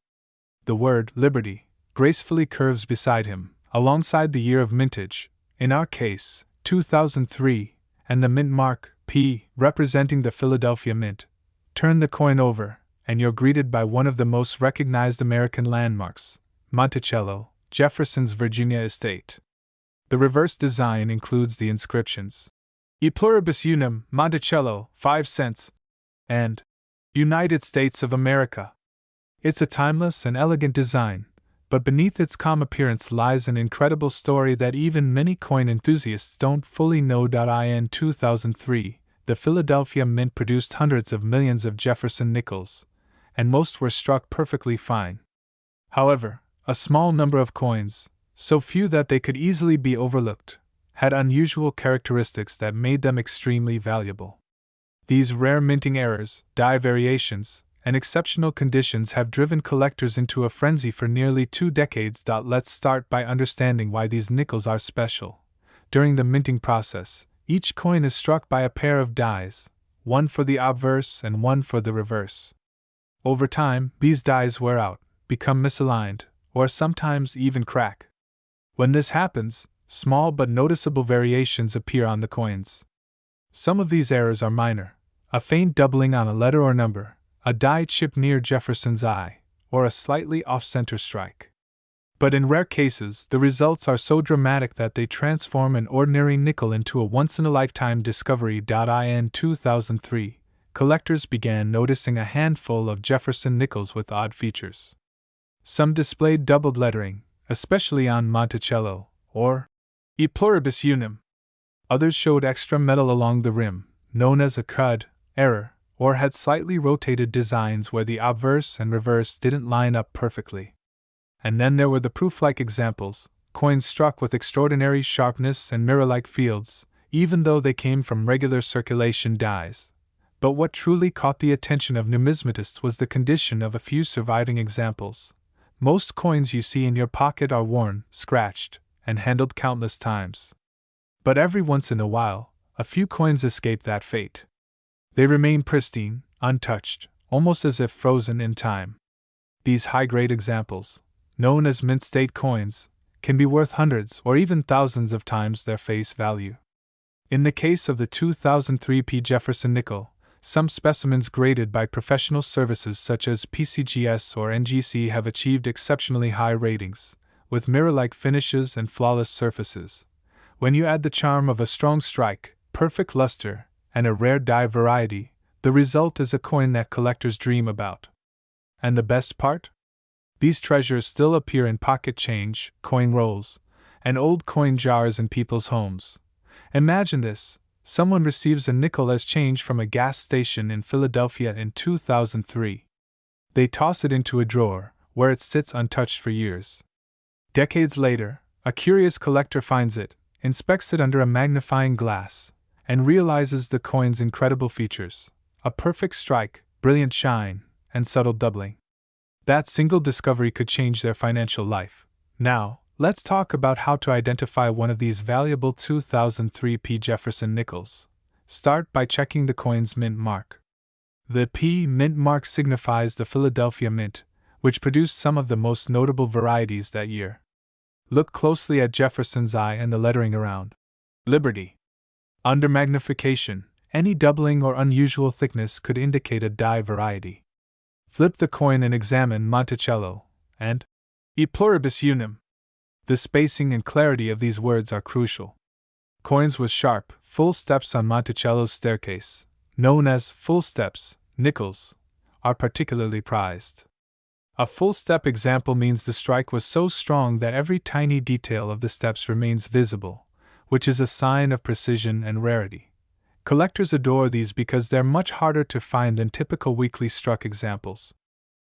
The word Liberty gracefully curves beside him, alongside the year of mintage, in our case, 2003, and the mint mark, P, representing the Philadelphia Mint. Turn the coin over, and you're greeted by one of the most recognized American landmarks, Monticello, Jefferson's Virginia estate. The reverse design includes the inscriptions E pluribus unum, Monticello, 5 cents, and United States of America. It's a timeless and elegant design, but beneath its calm appearance lies an incredible story that even many coin enthusiasts don't fully know. In 2003, the Philadelphia Mint produced hundreds of millions of Jefferson nickels, and most were struck perfectly fine. However, a small number of coins, so few that they could easily be overlooked, had unusual characteristics that made them extremely valuable. These rare minting errors, die variations, and exceptional conditions have driven collectors into a frenzy for nearly 2 decades. Let's start by understanding why these nickels are special. During the minting process, each coin is struck by a pair of dies, one for the obverse and one for the reverse. Over time, these dies wear out, become misaligned, or sometimes even crack. When this happens, small but noticeable variations appear on the coins. Some of these errors are minor: a faint doubling on a letter or number, a die chip near Jefferson's eye, or a slightly off-center strike. But in rare cases, the results are so dramatic that they transform an ordinary nickel into a once-in-a-lifetime discovery. In 2003, collectors began noticing a handful of Jefferson nickels with odd features. Some displayed doubled lettering, especially on Monticello, or E pluribus unum. Others showed extra metal along the rim, known as a cud error, or had slightly rotated designs where the obverse and reverse didn't line up perfectly. And then there were the proof-like examples, coins struck with extraordinary sharpness and mirror-like fields, even though they came from regular circulation dies. But what truly caught the attention of numismatists was the condition of a few surviving examples. Most coins you see in your pocket are worn, scratched, and handled countless times. But every once in a while, a few coins escape that fate. They remain pristine, untouched, almost as if frozen in time. These high-grade examples, known as mint-state coins, can be worth hundreds or even thousands of times their face value. In the case of the 2003 P. Jefferson Nickel, some specimens graded by professional services such as PCGS or NGC have achieved exceptionally high ratings, with mirror-like finishes and flawless surfaces. When you add the charm of a strong strike, perfect luster, and a rare die variety, the result is a coin that collectors dream about. And the best part? These treasures still appear in pocket change, coin rolls, and old coin jars in people's homes. Imagine this: someone receives a nickel as change from a gas station in Philadelphia in 2003. They toss it into a drawer, where it sits untouched for years. Decades later, a curious collector finds it, inspects it under a magnifying glass, and realizes the coin's incredible features: a perfect strike, brilliant shine, and subtle doubling. That single discovery could change their financial life. Now, let's talk about how to identify one of these valuable 2003 P. Jefferson nickels. Start by checking the coin's mint mark. The P mint mark signifies the Philadelphia Mint, which produced some of the most notable varieties that year. Look closely at Jefferson's eye and the lettering around Liberty. Under magnification, any doubling or unusual thickness could indicate a die variety. Flip the coin and examine Monticello and E pluribus unum. The spacing and clarity of these words are crucial. Coins with sharp, full steps on Monticello's staircase, known as full steps, nickels, are particularly prized. A full step example means the strike was so strong that every tiny detail of the steps remains visible, which is a sign of precision and rarity. Collectors adore these because they're much harder to find than typical weakly struck examples.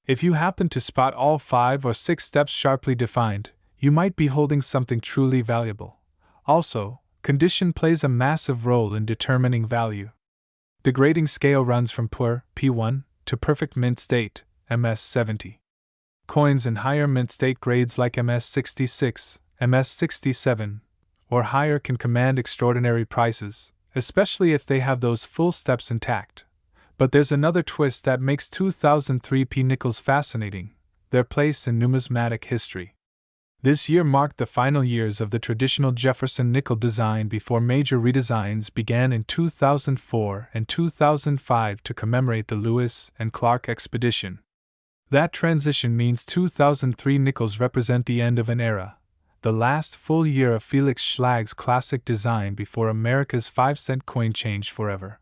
If you happen to spot all 5 or 6 steps sharply defined, you might be holding something truly valuable. Also, condition plays a massive role in determining value. The grading scale runs from poor, P1, to perfect mint state, MS70. Coins in higher mint state grades like MS66, MS67, or higher can command extraordinary prices, especially if they have those full steps intact. But there's another twist that makes 2003 P nickels fascinating: their place in numismatic history. This year marked the final years of the traditional Jefferson nickel design before major redesigns began in 2004 and 2005 to commemorate the Lewis and Clark expedition. That transition means 2003 nickels represent the end of an era, the last full year of Felix Schlag's classic design before America's 5-cent coin changed forever.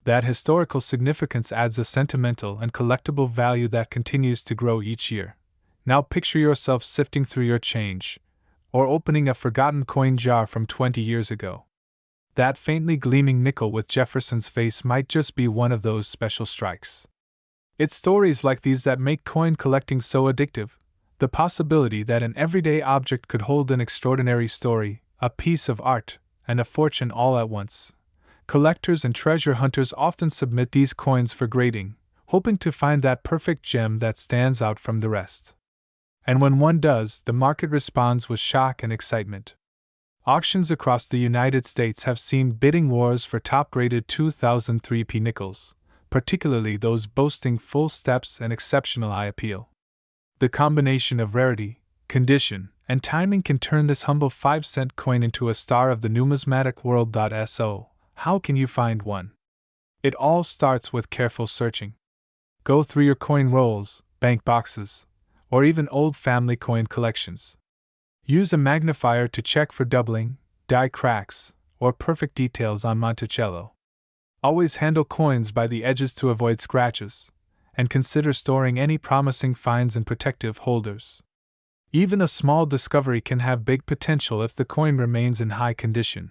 That historical significance adds a sentimental and collectible value that continues to grow each year, Now picture yourself sifting through your change, or opening a forgotten coin jar from 20 years ago. That faintly gleaming nickel with Jefferson's face might just be one of those special strikes. It's stories like these that make coin collecting so addictive. The possibility that an everyday object could hold an extraordinary story, a piece of art, and a fortune all at once. Collectors and treasure hunters often submit these coins for grading, hoping to find that perfect gem that stands out from the rest. And when one does, the market responds with shock and excitement. Auctions across the United States have seen bidding wars for top-graded 2003p nickels, particularly those boasting full steps and exceptional eye appeal. The combination of rarity, condition, and timing can turn this humble 5-cent coin into a star of the numismatic world. So, how can you find one? It all starts with careful searching. Go through your coin rolls, bank boxes, or even old family coin collections. Use a magnifier to check for doubling, die cracks, or perfect details on Monticello. Always handle coins by the edges to avoid scratches, and consider storing any promising finds in protective holders. Even a small discovery can have big potential if the coin remains in high condition.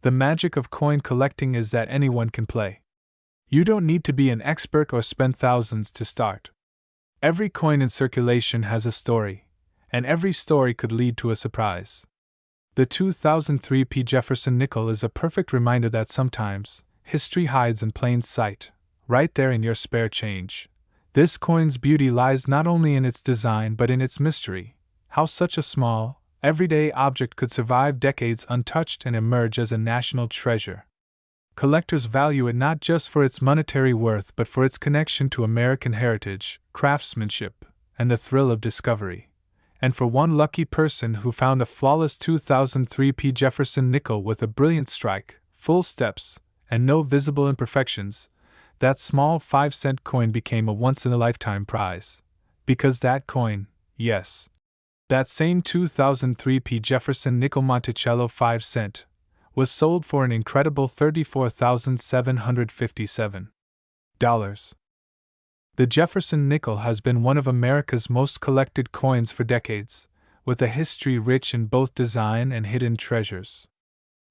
The magic of coin collecting is that anyone can play. You don't need to be an expert or spend thousands to start. Every coin in circulation has a story, and every story could lead to a surprise. The 2003p Jefferson Nickel is a perfect reminder that sometimes, history hides in plain sight, right there in your spare change. This coin's beauty lies not only in its design but in its mystery, how such a small, everyday object could survive decades untouched and emerge as a national treasure. Collectors value it not just for its monetary worth but for its connection to American heritage, craftsmanship, and the thrill of discovery. And for one lucky person who found a flawless 2003p Jefferson nickel with a brilliant strike, full steps, and no visible imperfections, that small 5-cent coin became a once-in-a-lifetime prize. Because that coin, yes, that same 2003p Jefferson Nickel Monticello 5-cent, was sold for an incredible $34,757. The Jefferson Nickel has been one of America's most collected coins for decades, with a history rich in both design and hidden treasures.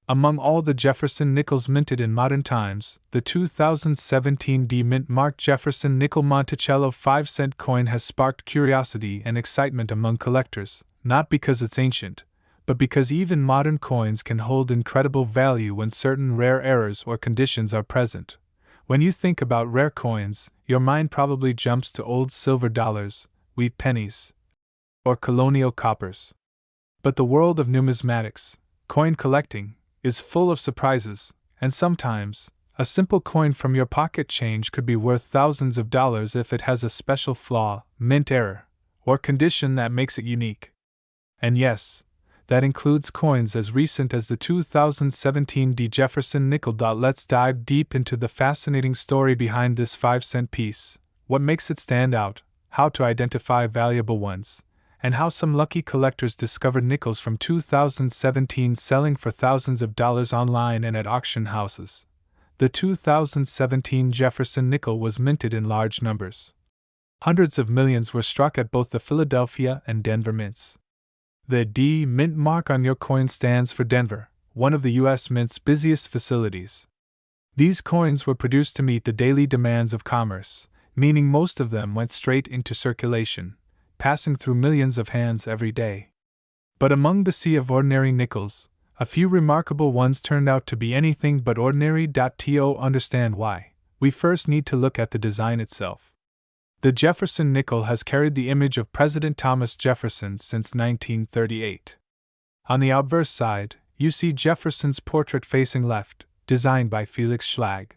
Among all the Jefferson Nickels minted in modern times, the 2017 D-Mint-marked Jefferson Nickel Monticello 5-cent coin has sparked curiosity and excitement among collectors, not because it's ancient, but because even modern coins can hold incredible value when certain rare errors or conditions are present. When you think about rare coins, your mind probably jumps to old silver dollars, wheat pennies, or colonial coppers. But the world of numismatics, coin collecting, is full of surprises, and sometimes, a simple coin from your pocket change could be worth thousands of dollars if it has a special flaw, mint error, or condition that makes it unique. And yes, that includes coins as recent as the 2017 D. Jefferson Nickel. Let's dive deep into the fascinating story behind this 5-cent piece, what makes it stand out, how to identify valuable ones, and how some lucky collectors discovered nickels from 2017 selling for thousands of dollars online and at auction houses. The 2017 Jefferson Nickel was minted in large numbers. Hundreds of millions were struck at both the Philadelphia and Denver mints. The D Mint mark on your coin stands for Denver, one of the U.S. Mint's busiest facilities. These coins were produced to meet the daily demands of commerce, meaning most of them went straight into circulation, passing through millions of hands every day. But among the sea of ordinary nickels, a few remarkable ones turned out to be anything but ordinary. To understand why, we first need to look at the design itself. The Jefferson Nickel has carried the image of President Thomas Jefferson since 1938. On the obverse side, you see Jefferson's portrait facing left, designed by Felix Schlag.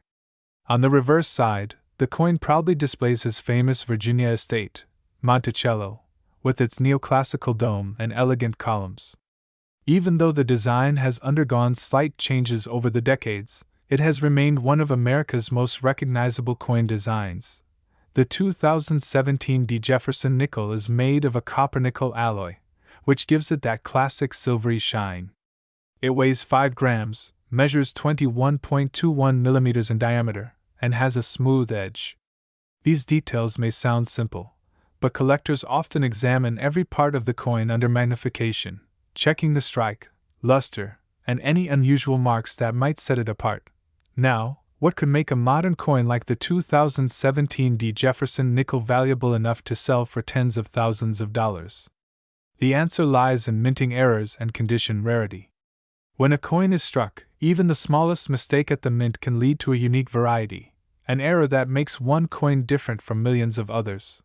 On the reverse side, the coin proudly displays his famous Virginia estate, Monticello, with its neoclassical dome and elegant columns. Even though the design has undergone slight changes over the decades, it has remained one of America's most recognizable coin designs. The 2017 D. Jefferson Nickel is made of a copper-nickel alloy, which gives it that classic silvery shine. It weighs 5 grams, measures 21.21 millimeters in diameter, and has a smooth edge. These details may sound simple, but collectors often examine every part of the coin under magnification, checking the strike, luster, and any unusual marks that might set it apart. Now, what could make a modern coin like the 2017 Jefferson Nickel valuable enough to sell for tens of thousands of dollars? The answer lies in minting errors and condition rarity. When a coin is struck, even the smallest mistake at the mint can lead to a unique variety, an error that makes one coin different from millions of others.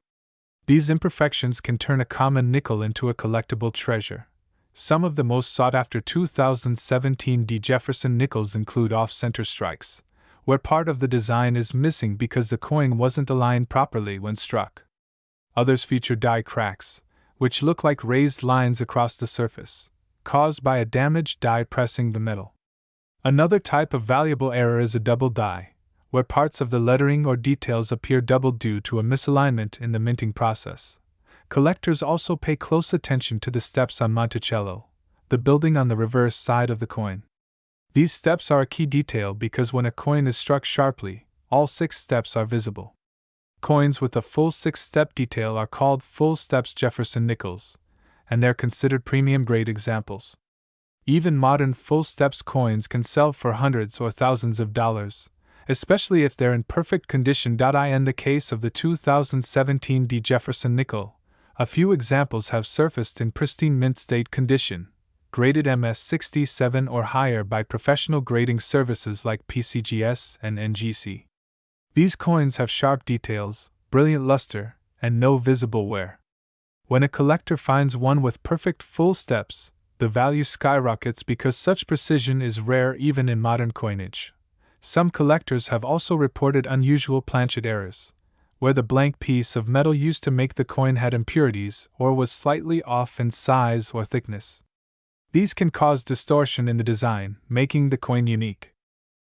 These imperfections can turn a common nickel into a collectible treasure. Some of the most sought-after 2017 Jefferson Nickels include off-center strikes, where part of the design is missing because the coin wasn't aligned properly when struck. Others feature die cracks, which look like raised lines across the surface, caused by a damaged die pressing the metal. Another type of valuable error is a double die, where parts of the lettering or details appear doubled due to a misalignment in the minting process. Collectors also pay close attention to the steps on Monticello, the building on the reverse side of the coin. These steps are a key detail because when a coin is struck sharply, all 6 steps are visible. Coins with a full 6-step detail are called full steps Jefferson Nickels, and they're considered premium grade examples. Even modern full steps coins can sell for hundreds or thousands of dollars, especially if they're in perfect condition. In the case of the 2017 Jefferson Nickel, a few examples have surfaced in pristine mint state condition, graded MS67 or higher by professional grading services like PCGS and NGC. These coins have sharp details, brilliant luster, and no visible wear. When a collector finds one with perfect full steps, the value skyrockets because such precision is rare even in modern coinage. Some collectors have also reported unusual planchet errors, where the blank piece of metal used to make the coin had impurities or was slightly off in size or thickness. These can cause distortion in the design, making the coin unique.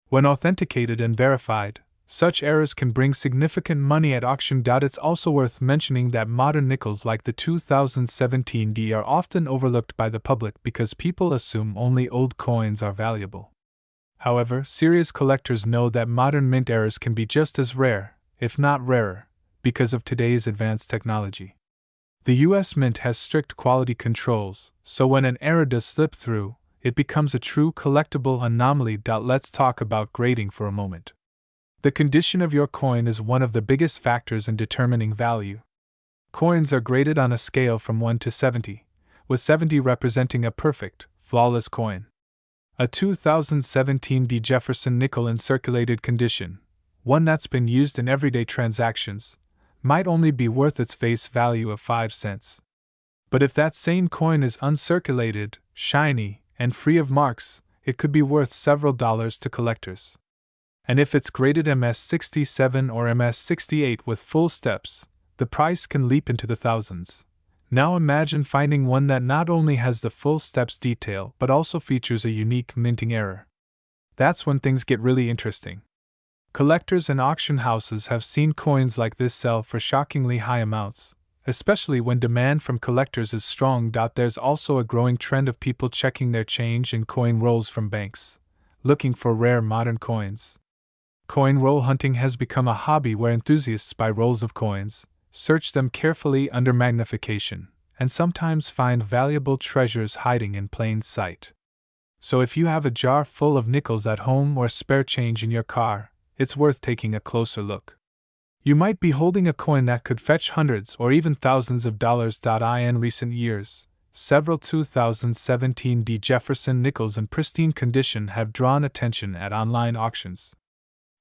When authenticated and verified, such errors can bring significant money at auction. It's also worth mentioning that modern nickels like the 2017 D are often overlooked by the public because people assume only old coins are valuable. However, serious collectors know that modern mint errors can be just as rare, if not rarer, because of today's advanced technology. The U.S. Mint has strict quality controls, so when an error does slip through, it becomes a true collectible anomaly. Let's talk about grading for a moment. The condition of your coin is one of the biggest factors in determining value. Coins are graded on a scale from 1 to 70, with 70 representing a perfect, flawless coin. A 2017 Jefferson Nickel in circulated condition, one that's been used in everyday transactions, might only be worth its face value of 5 cents. But if that same coin is uncirculated, shiny, and free of marks, it could be worth several dollars to collectors. And if it's graded MS67 or MS68 with full steps, the price can leap into the thousands. Now imagine finding one that not only has the full steps detail but also features a unique minting error. That's when things get really interesting. Collectors and auction houses have seen coins like this sell for shockingly high amounts, especially when demand from collectors is strong. There's also a growing trend of people checking their change in coin rolls from banks, looking for rare modern coins. Coin roll hunting has become a hobby where enthusiasts buy rolls of coins, search them carefully under magnification, and sometimes find valuable treasures hiding in plain sight. So if you have a jar full of nickels at home or spare change in your car, it's worth taking a closer look. You might be holding a coin that could fetch hundreds or even thousands of dollars. In recent years, several 2017 Jefferson Nickels in pristine condition have drawn attention at online auctions.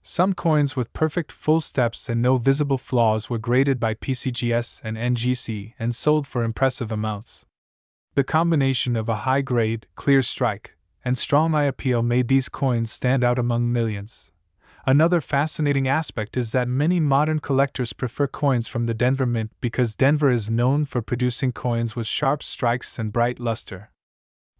Some coins with perfect full steps and no visible flaws were graded by PCGS and NGC and sold for impressive amounts. The combination of a high-grade, clear strike, and strong eye appeal made these coins stand out among millions. Another fascinating aspect is that many modern collectors prefer coins from the Denver Mint because Denver is known for producing coins with sharp strikes and bright luster.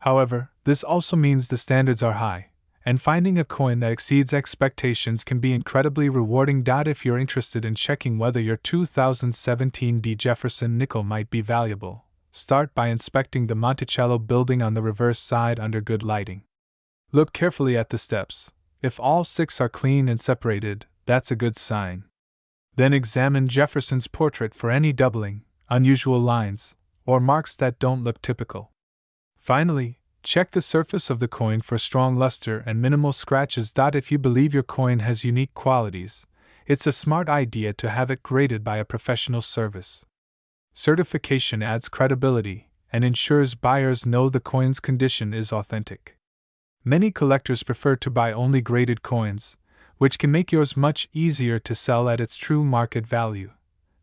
However, this also means the standards are high, and finding a coin that exceeds expectations can be incredibly rewarding. If you're interested in checking whether your 2017 Jefferson Nickel might be valuable, start by inspecting the Monticello building on the reverse side under good lighting. Look carefully at the steps. If all 6 are clean and separated, that's a good sign. Then examine Jefferson's portrait for any doubling, unusual lines, or marks that don't look typical. Finally, check the surface of the coin for strong luster and minimal scratches. If you believe your coin has unique qualities, it's a smart idea to have it graded by a professional service. Certification adds credibility and ensures buyers know the coin's condition is authentic. Many collectors prefer to buy only graded coins, which can make yours much easier to sell at its true market value.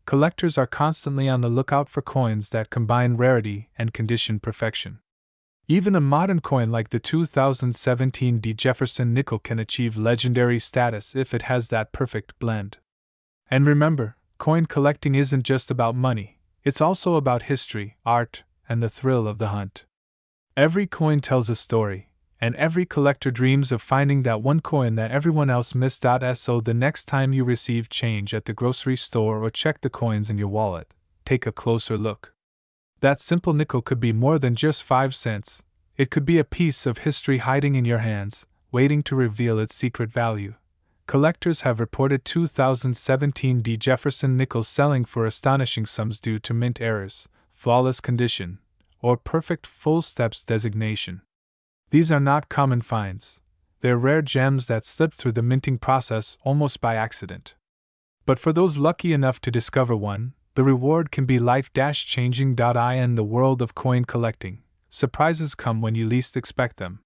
Collectors are constantly on the lookout for coins that combine rarity and condition perfection. Even a modern coin like the 2017 Jefferson Nickel can achieve legendary status if it has that perfect blend. And remember, coin collecting isn't just about money, it's also about history, art, and the thrill of the hunt. Every coin tells a story, and every collector dreams of finding that one coin that everyone else missed. So the next time you receive change at the grocery store or check the coins in your wallet, take a closer look. That simple nickel could be more than just 5 cents. It could be a piece of history hiding in your hands, waiting to reveal its secret value. Collectors have reported 2017 Jefferson Nickels selling for astonishing sums due to mint errors, flawless condition, or perfect full steps designation. These are not common finds. They're rare gems that slipped through the minting process almost by accident. But for those lucky enough to discover one, the reward can be life-changing. In the world of coin collecting, surprises come when you least expect them.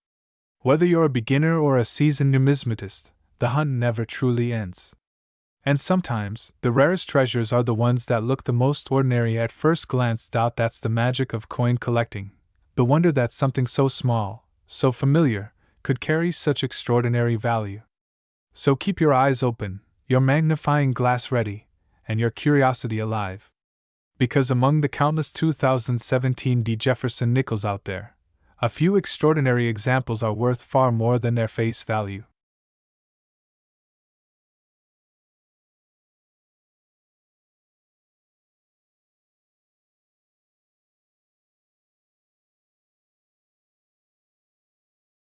Whether you're a beginner or a seasoned numismatist, the hunt never truly ends. And sometimes, the rarest treasures are the ones that look the most ordinary at first glance. That's the magic of coin collecting, the wonder that something so small, so familiar, could carry such extraordinary value. So keep your eyes open, your magnifying glass ready, and your curiosity alive. Because among the countless 2017 Jefferson Nickels out there, a few extraordinary examples are worth far more than their face value.